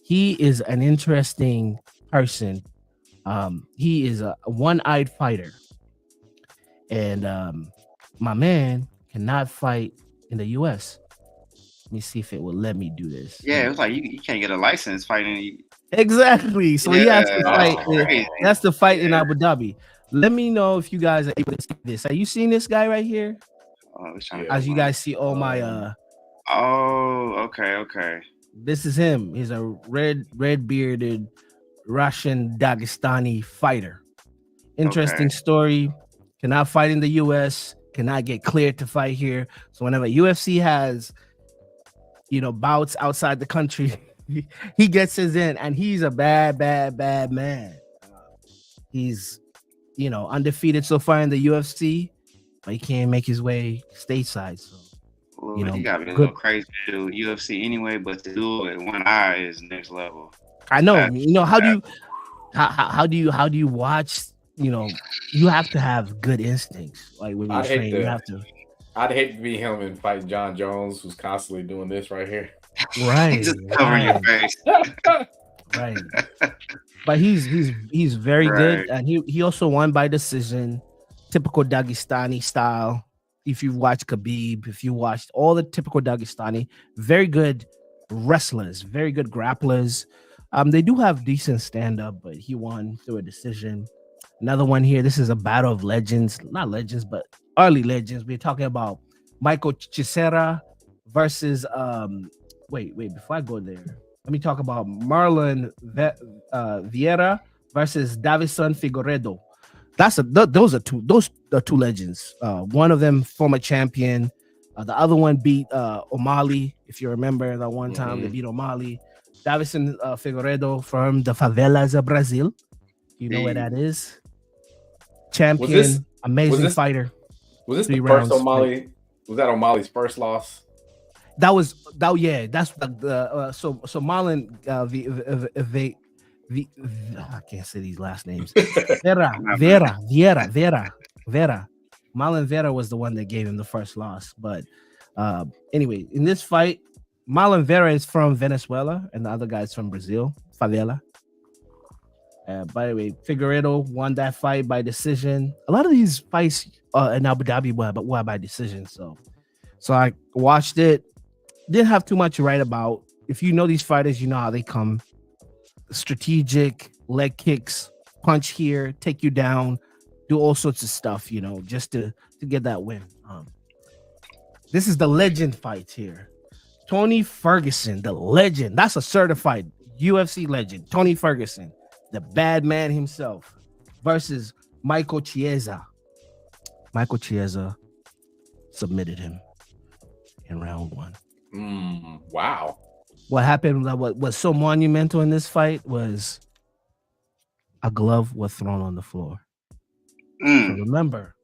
A: He is an interesting person. He is a one-eyed fighter, and my man cannot fight in the U.S. Let me see if it will let me do this.
C: Yeah, it was like you can't get a license fighting.
A: Exactly. So he has to fight. He has to fight in Abu Dhabi. Let me know if you guys are able to see this. Are you seeing this guy right here? As you guys see all my
C: okay.
A: This is him. He's a red bearded Russian Dagestani fighter. Interesting story. Cannot fight in the US, cannot get cleared to fight here. So whenever UFC has bouts outside the country, he gets his in, and he's a bad man. He's undefeated so far in the UFC, but he can't make his way stateside. So
C: he got to be a little crazy to do UFC anyway, but to do it with one eye is next level.
A: I know. How do you watch? You have to have good instincts. Like when you're trained, you have to.
B: I'd hate to be him and fight John Jones, who's constantly doing this right here.
A: Right.
C: Just covering your face.
A: Right. But he's very good, and he also won by decision, typical Dagestani style. If you've watched Khabib, if you watched all the typical Dagestani, very good wrestlers, very good grapplers. They do have decent stand-up, but he won through a decision. Another one here. This is a battle of legends, not legends, but early legends. We're talking about Michael Chisera versus wait, before I go there, let me talk about Marlon Vieira versus Davison Figueiredo. Those are two legends. One of them former champion. The other one beat O'Malley. If you remember that one time they beat O'Malley. Davison Figueiredo from the favelas of Brazil. You know where that is. Champion, amazing fighter.
B: Was this the first O'Malley? Was that O'Malley's first loss?
A: That's the so Marlon I can't say these last names. Vera. Marlon Vera was the one that gave him the first loss. But anyway, in this fight, Marlon Vera is from Venezuela and the other guy's from Brazil, favela. By the way, Figueiredo won that fight by decision. A lot of these fights in Abu Dhabi were by decision. So I watched it. Didn't have too much to write about. If you know these fighters, you know how they come. Strategic, leg kicks, punch here, take you down, do all sorts of stuff, just to get that win. This is the legend fight here. Tony Ferguson, the legend. That's a certified UFC legend. Tony Ferguson, the bad man himself, versus Michael Chiesa. Michael Chiesa submitted him in round 1.
B: Wow.
A: What happened, what was so monumental in this fight was a glove was thrown on the floor. So remember,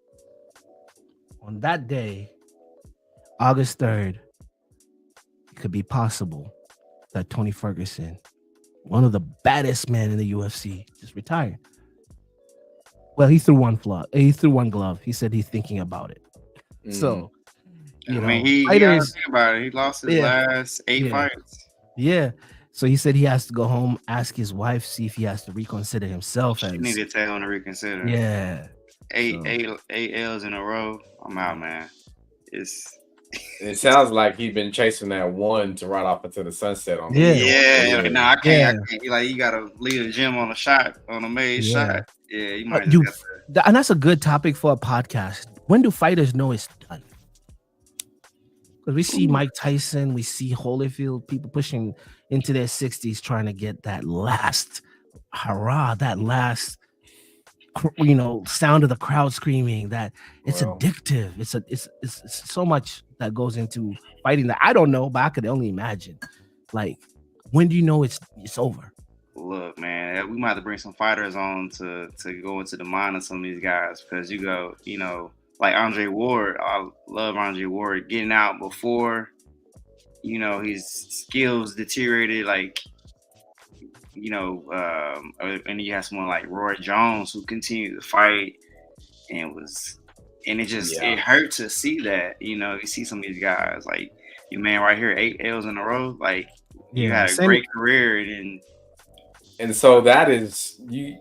A: on that day, August 3rd, it could be possible that Tony Ferguson, one of the baddest men in the UFC, just retired. Well, he threw one glove. He said he's thinking about it. So,
C: he gotta think about it. He lost his last 8 fights.
A: Yeah. So he said he has to go home, ask his wife, see if he has to reconsider himself.
C: He need to tell him to reconsider.
A: Yeah.
C: Eight L's in a row. I'm out, man.
B: It sounds like he's been chasing that one to ride off into the sunset on.
C: No, I can't. Like, you gotta leave the gym on a made shot. Yeah, you might.
A: And that's a good topic for a podcast. When do fighters know it's done? Because we see Mike Tyson, we see Holyfield, people pushing into their 60s trying to get that last hurrah, that last sound of the crowd screaming. That it's addictive. It's so much that goes into fighting that I don't know, but I could only imagine. Like, when do you know it's over?
C: Look, man, we might have to bring some fighters on to go into the mind of some of these guys, because like Andre Ward. I love Andre Ward getting out before, his skills deteriorated. Like, and you have someone like Roy Jones who continued to fight and it hurt to see that. You see some of these guys, like your man right here, 8 L's in a row. Like, you had a great career,
B: and so that is you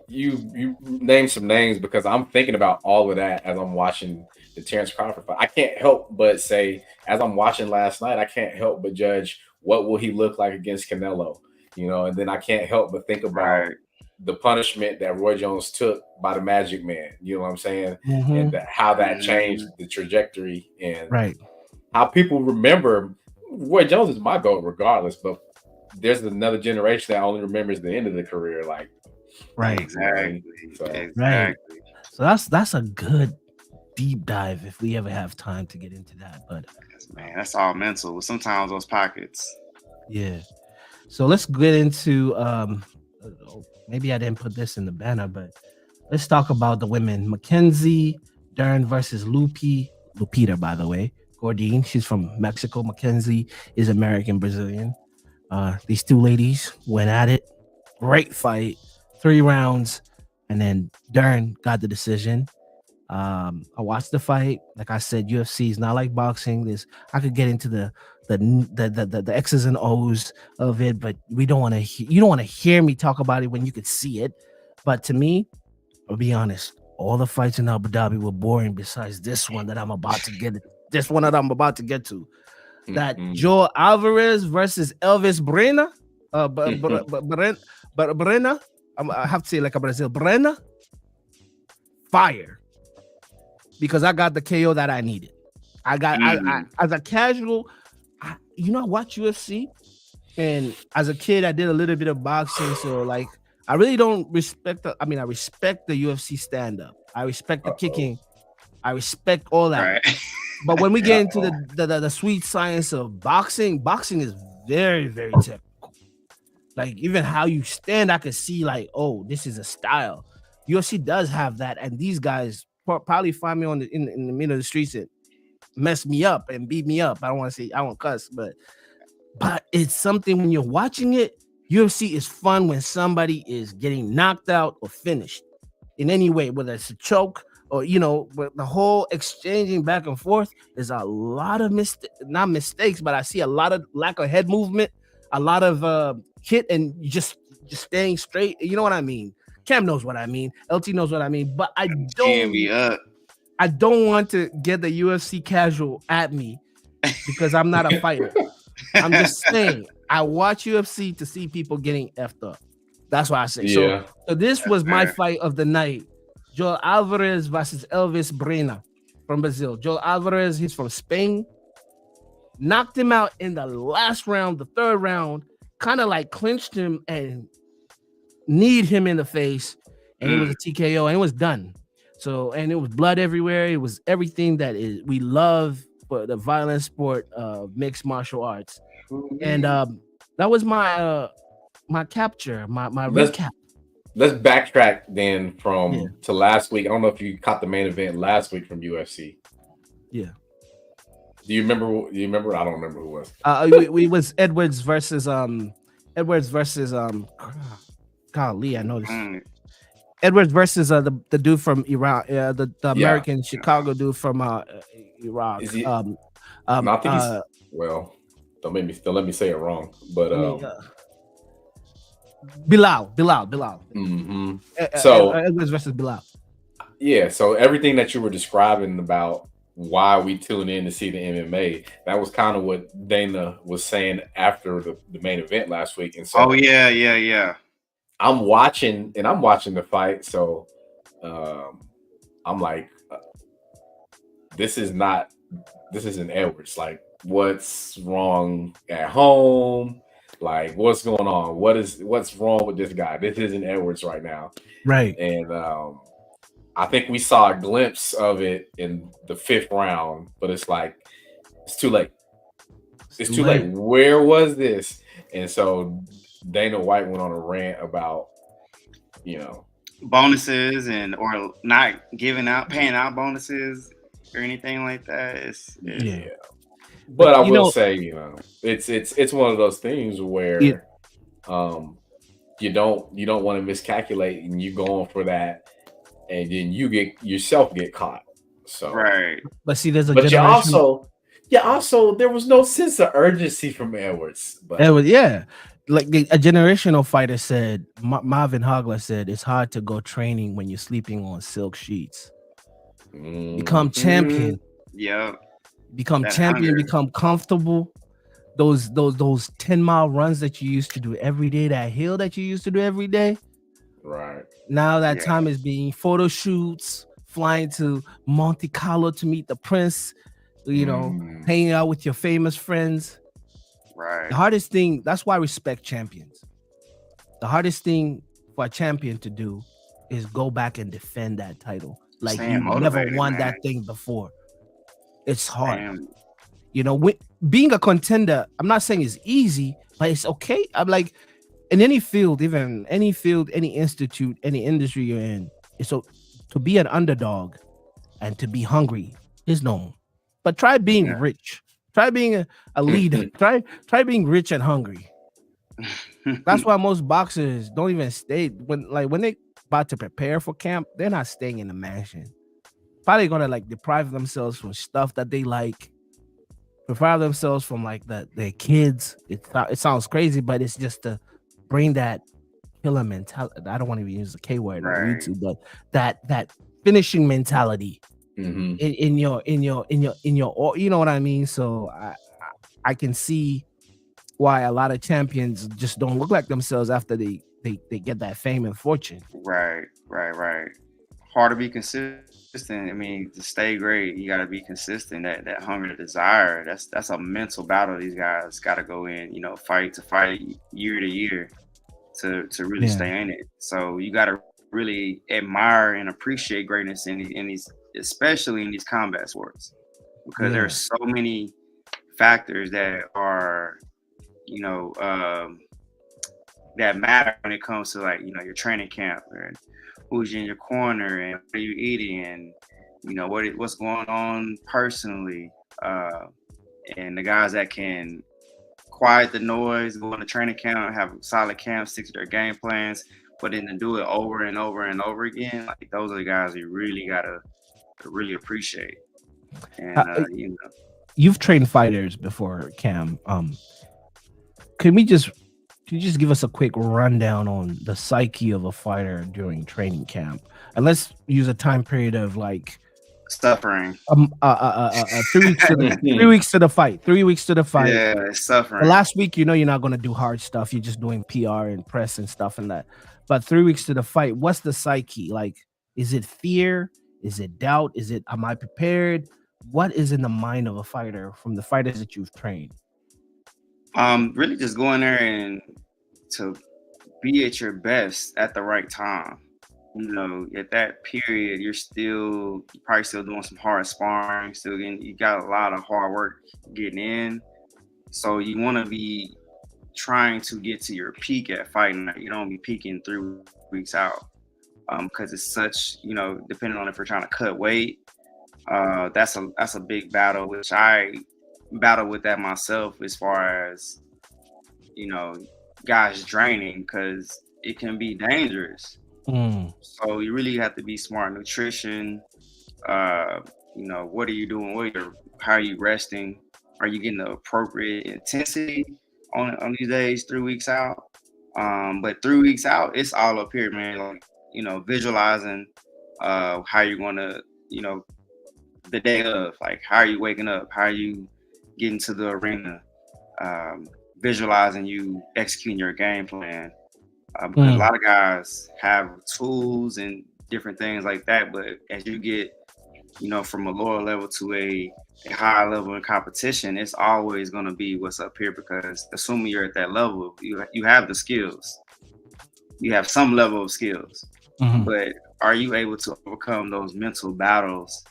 B: name some names, because I'm thinking about all of that as I'm watching the Terence Crawford fight. I can't help but say, as I'm watching last night, I can't help but judge what will he look like against Canelo, and then I can't help but think about the punishment that Roy Jones took by the Magic Man. You know what I'm saying? And how that changed the trajectory, and how people remember Roy Jones is my GOAT regardless, but there's another generation that only remembers the end of the career. Like,
C: exactly.
A: So that's a good deep dive if we ever have time to get into that. But
C: man, that's all mental. Sometimes those pockets.
A: Yeah. So let's get into maybe I didn't put this in the banner, but let's talk about the women. Mackenzie Dern versus Lupita, by the way. Gordine, she's from Mexico. Mackenzie is American Brazilian. These two ladies went at it. Great fight, 3 rounds, and then Dern got the decision. I watched the fight. Like I said, UFC is not like boxing. I could get into the X's and O's of it, but you don't want to hear me talk about it when you could see it. But to me, I'll be honest, all the fights in Abu Dhabi were boring besides this one that I'm about to get. This one that I'm about to get to. That Joe Alvarez versus Elvis Brena, Brena. I have to say it like a Brazil. Brena, fire, because I got the KO that I needed. I as a casual, I watch UFC, and as a kid I did a little bit of boxing, so like I really don't respect. I respect the UFC stand up. I respect the kicking. I respect all that. Right. But when we get into the sweet science of boxing is very, very technical. Like, even how you stand, I can see like, oh, this is a style. UFC does have that, and these guys probably find me in the middle of the streets and mess me up and beat me up. I won't cuss, but it's something when you're watching it. UFC is fun when somebody is getting knocked out or finished in any way, whether it's a choke. Or but the whole exchanging back and forth is a lot of not mistakes, but I see a lot of lack of head movement, a lot of hit and just staying straight. You know what I mean? Cam knows what I mean. LT knows what I mean. But I don't want to get the UFC casual at me because I'm not a fighter. I'm just saying I watch UFC to see people getting effed up. That's why I say.
B: Yeah.
A: So this was my fight of the night. Joel Alvarez versus Elvis Brena from Brazil. Joel Alvarez, he's from Spain. Knocked him out in the last round, the 3rd round, kind of like clinched him and kneed him in the face. And it was a TKO, and it was done. So, and it was blood everywhere. It was everything that we love for the violent sport of mixed martial arts. And that was my capture, my recap.
B: Let's backtrack then to last week. I don't know if you caught the main event last week from UFC.
A: Yeah.
B: Do you remember? I don't remember who it was.
A: We was Edwards versus golly, I know this. Edwards versus the dude from Iraq, the American Chicago dude from Iraq.
B: Is he, I think he's, well, don't let me say it wrong, but
A: Bilal.
B: Mm-hmm. So
A: Edwards versus Bilal.
B: Yeah, so everything that you were describing about why we tune in to see the MMA, that was kind of what Dana was saying after the main event last week. And so, I'm watching the fight. So, I'm like, this isn't Edwards. Like, what's wrong at home, like what's going on, what's wrong with this guy. This isn't Edwards right now.
A: Right.
B: And I think we saw a glimpse of it in the 5th round, but it's like it's too late. It's too late. Where was this? And so Dana White went on a rant about,
C: bonuses or not paying out bonuses or anything like that.
B: Yeah. But I will say, it's one of those things where you don't want to miscalculate, and you going for that, and then you get caught. So
C: right.
A: But see, there's a
B: but also there was no sense of urgency from Edwards. But
A: Edwards, like a generational fighter said, Marvin Hagler said, it's hard to go training when you're sleeping on silk sheets. Become champion.
C: Yeah.
A: Become champion, become comfortable. Those 10-mile runs that you used to do every day, that hill that you used to do every day.
B: Right.
A: Now that time is being photo shoots, flying to Monte Carlo to meet the prince, hanging out with your famous friends.
C: Right.
A: The hardest thing, that's why I respect champions. The hardest thing for a champion to do is go back and defend that title. Like you never won that thing before. It's hard. Being a contender, I'm not saying it's easy, but it's okay. I'm like, in any field, any institute, any industry you're in, it's so to be an underdog and to be hungry is normal. But try being rich. Try being a leader. try being rich and hungry. That's why most boxers don't even stay when they about to prepare for camp. They're not staying in the mansion. Probably gonna deprive themselves from stuff that they like, deprive themselves from their kids. It sounds crazy, but it's just to bring that killer mentality. I don't want to even use the K word on YouTube, but that finishing mentality in your you know what I mean. So I can see why a lot of champions just don't look like themselves after they get that fame and fortune.
C: Right. Hard to be consistent. I mean, to stay great, you got to be consistent. That hunger, the desire, that's a mental battle. These guys got to go in, fight to fight, year to year, to really stay in it. So you got to really admire and appreciate greatness in these, especially in these combat sports, because there's so many factors that are, that matter when it comes to your training camp and who's in your corner and what are you eating and what's going on personally, and the guys that can quiet the noise, go on the training camp, have a solid camp, stick to their game plans, but then to do it over and over and over again, those are the guys you really gotta really appreciate. And
A: you've trained fighters before, Kam. Can you just give us a quick rundown on the psyche of a fighter during training camp? And let's use a time period of
C: suffering.
A: 3 weeks to the 3 weeks to the fight. 3 weeks to the fight.
C: Yeah, suffering.
A: The last week, you're not going to do hard stuff. You're just doing PR and press and stuff and that. But 3 weeks to the fight, what's the psyche? Is it fear? Is it doubt? Is it, am I prepared? What is in the mind of a fighter from the fighters that you've trained?
C: Really just going there and to be at your best at the right time. At that period, you're probably still doing some hard sparring, you got a lot of hard work getting in. So you want to be trying to get to your peak at fighting. You don't be peaking 3 weeks out, because it's such, depending on if you're trying to cut weight, that's a big battle, which I battle with that myself, as far as guys draining, because it can be dangerous. So you really have to be smart. Nutrition, what are you doing? How are you resting? Are you getting the appropriate intensity on these days 3 weeks out? But 3 weeks out, it's all up here, man. Visualizing how you're gonna, the day of, how are you waking up? How are you getting to the arena? Visualizing you executing your game plan. Because a lot of guys have tools and different things like that, but as you get, from a lower level to a a high level in competition, it's always going to be what's up here, because assuming you're at that level, you have the skills, you have some level of skills, but are you able to overcome those mental battles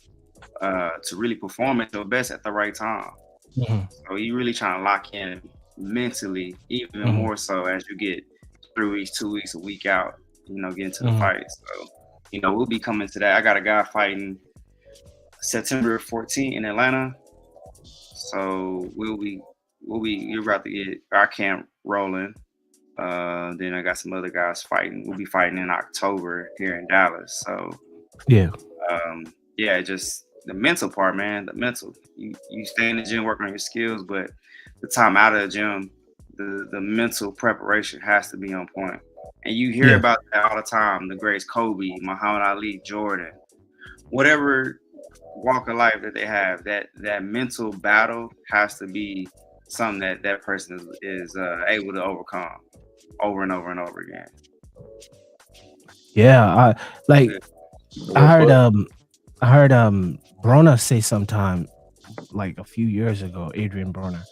C: to really perform at your best at the right time? So you really trying to lock in mentally, even more so as you get 3 weeks, 2 weeks, a week out, get into the fight. So, we'll be coming to that. I got a guy fighting September 14th in Atlanta. So you're about to get our camp rolling. Then I got some other guys fighting. We'll be fighting in October here in Dallas. So just the mental part, man. The mental. You stay in the gym, work on your skills, but the time out of the gym, the mental preparation has to be on point. And you hear about that all the time. The greats, Kobe, Muhammad Ali, Jordan, whatever walk of life that they have, that mental battle has to be something that person is able to overcome over and over and over again.
A: Yeah, I heard Broner say sometime, like a few years ago, Adrian Broner.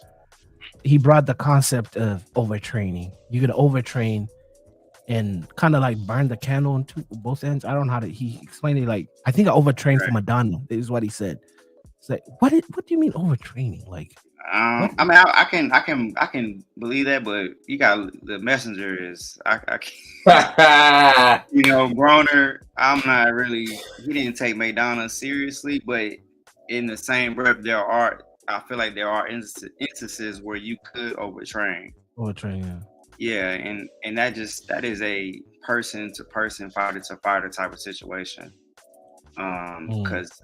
A: He brought the concept of overtraining. You could overtrain and kind of like burn the candle on both ends. I don't know how to. He explained it like, I think I overtrained for Madonna. Is what he said. It's like, what do you mean overtraining? Like,
C: I mean, I can believe that, but you got the messenger is I can't. Broner. I'm not really. He didn't take Madonna seriously, but in the same breath, I feel like there are instances where you could overtrain. Yeah, and that is a person to person, fighter to fighter type of situation. Because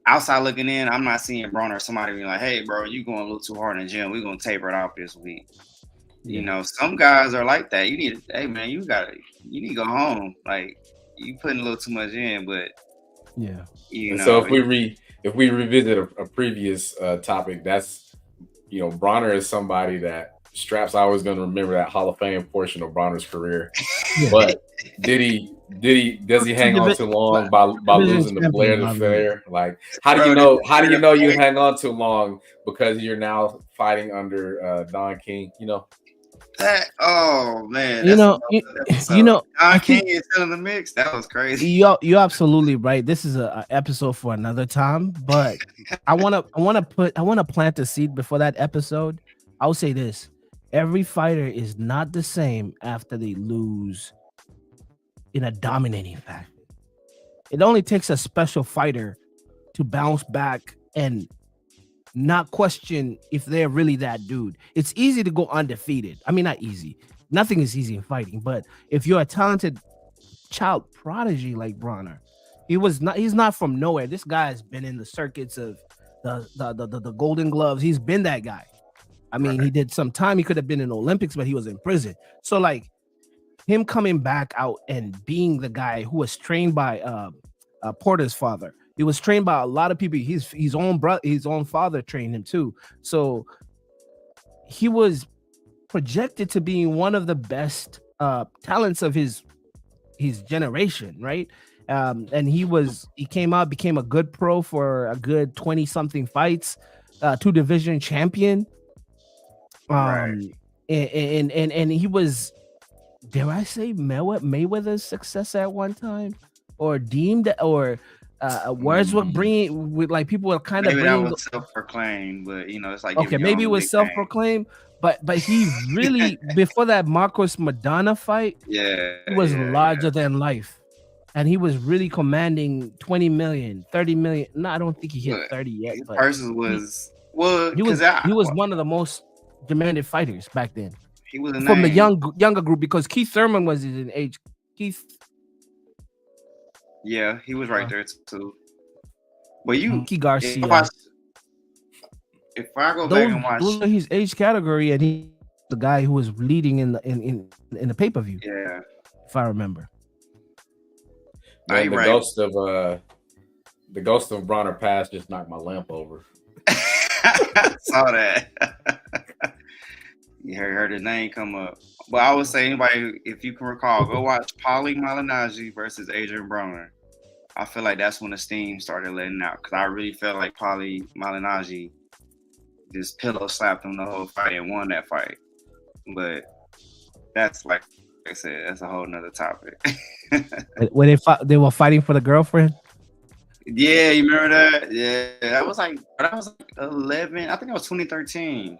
C: outside looking in, I'm not seeing Broner or somebody being like, "Hey, bro, you going a little too hard in the gym. We're gonna taper it off this week." Some guys are like that. You need to go home. Like, you putting a little too much in, but
B: So if we revisit a previous topic, that's Broner is somebody that Strap's always going to remember, that Hall of Fame portion of Bronner's career. But does he hang on too long by losing to Blair the Fair? Like, how do you know you hang on too long because you're now fighting under Don King?
C: That, oh man,
A: Don
C: King is still in the mix. That was crazy.
A: You're absolutely right. This is an episode for another time, but I wanna plant a seed before that episode. I'll say this: every fighter is not the same after they lose in a dominating fashion. It only takes a special fighter to bounce back and not question if they're really that dude. It's easy to go undefeated. I mean, not easy. Nothing is easy in fighting, but if you're a talented child prodigy like Broner, he's not from nowhere. This guy has been in the circuits of the Golden Gloves. He's been that guy. I mean, he did some time. He could have been in the Olympics, but he was in prison. So like him coming back out and being the guy who was trained by Porter's father. He was trained by a lot of people. His own father trained him too. So he was projected to being one of the best talents of his generation, right? And he came out, became a good pro for a good 20-something fights, 2-division champion. And he was, dare I say, Mayweather's successor at one time, or deemed, or words were bringing with, like, people were kind of
C: maybe that was self-proclaimed, but it's like,
A: okay, maybe it was self-proclaimed, but he really before that Marcos Madonna fight, he was larger than life, and he was really commanding 20 million, 30 million. No, I don't think he hit 30 yet. But
C: person was
A: he was one of the most demanded fighters back then.
C: He was
A: from the younger group, because Keith Thurman was in age.
C: Yeah, he was right there too. But
A: Key Garcia.
C: If I go back and watch,
A: his age category, and he the guy who was leading in the pay-per-view.
C: Yeah,
A: if I remember.
B: The ghost of Broner Pass just knocked my lamp over.
C: Saw that. You heard his name come up. But I would say, anybody, if you can recall, go watch Paulie Malignaggi versus Adrian Broner. I feel like that's when the steam started letting out because I really felt like Paulie Malignaggi just pillow slapped him the whole fight and won that fight. But that's like I said, that's a whole nother topic.
A: When they were fighting for the girlfriend.
C: Yeah, you remember that? Yeah, that was like 11. I think it was 2013.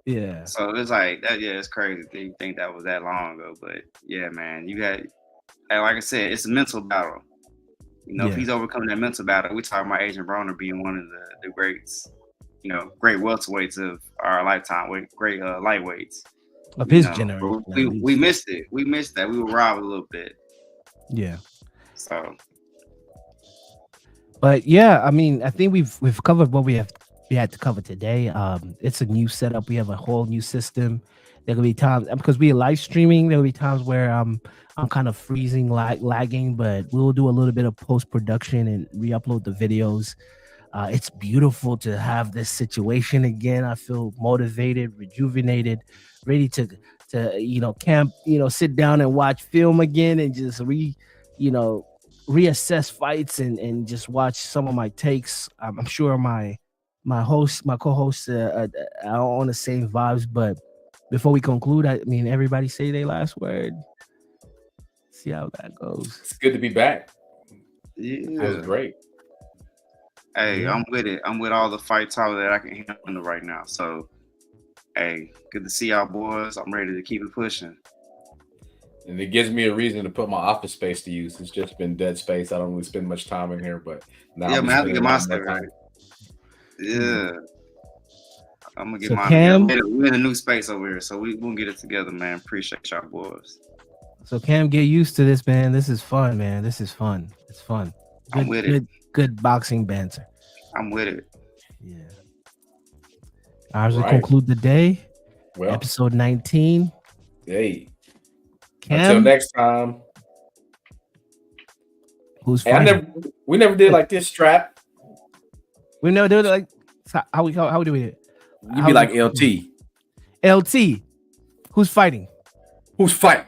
A: Yeah.
C: So it was like that. Yeah, it's crazy to think that was that long ago. But yeah, man, you got like I said, it's a mental battle. You know, if he's overcoming that mental battle, we're talking about Adrian Broner being one of the greats. You know, great welterweights of our lifetime, great lightweights
A: of his generation.
C: We missed it. We missed that. We were robbed a little bit.
A: Yeah.
C: So.
A: But yeah, I mean, I think we've covered what we had to cover today. It's a new setup. We have a whole new system. There will be times because we are live streaming. There will be times where I'm kind of freezing, lagging, but we'll do a little bit of post production and re-upload the videos. It's beautiful to have this situation again. I feel motivated, rejuvenated, ready to camp, sit down and watch film again and just reassess fights and just watch some of my takes. I'm sure my co-hosts are on the same vibes. But before we conclude, I mean, everybody say their last word. See how that goes.
B: It's good to be back.
C: Yeah,
B: it was great.
C: Hey, I'm with it. I'm with all the fight talk that I can handle right now. So, hey, good to see y'all boys. I'm ready to keep it pushing.
B: And it gives me a reason to put my office space to use. It's just been dead space. I don't really spend much time in here, but now
C: yeah,
B: I'm
C: man, I have to get my stuff right. Yeah, I'm gonna get mine.
A: Cam,
C: we're in a new space over here, so we'll get it together, man. Appreciate y'all boys.
A: So Cam, get used to this, man. This is fun, man. This is fun. It's fun.
C: I'm with it.
A: Good boxing banter.
C: I'm with it.
A: Yeah. As we conclude the day, episode 19.
B: Hey.
A: Cam,
B: until next time.
A: Who's fighting?
B: We never did like this, Strap.
A: We never did it like how do we do it?
B: You be like LT.
A: LT. Who's fighting?
B: Who's fighting?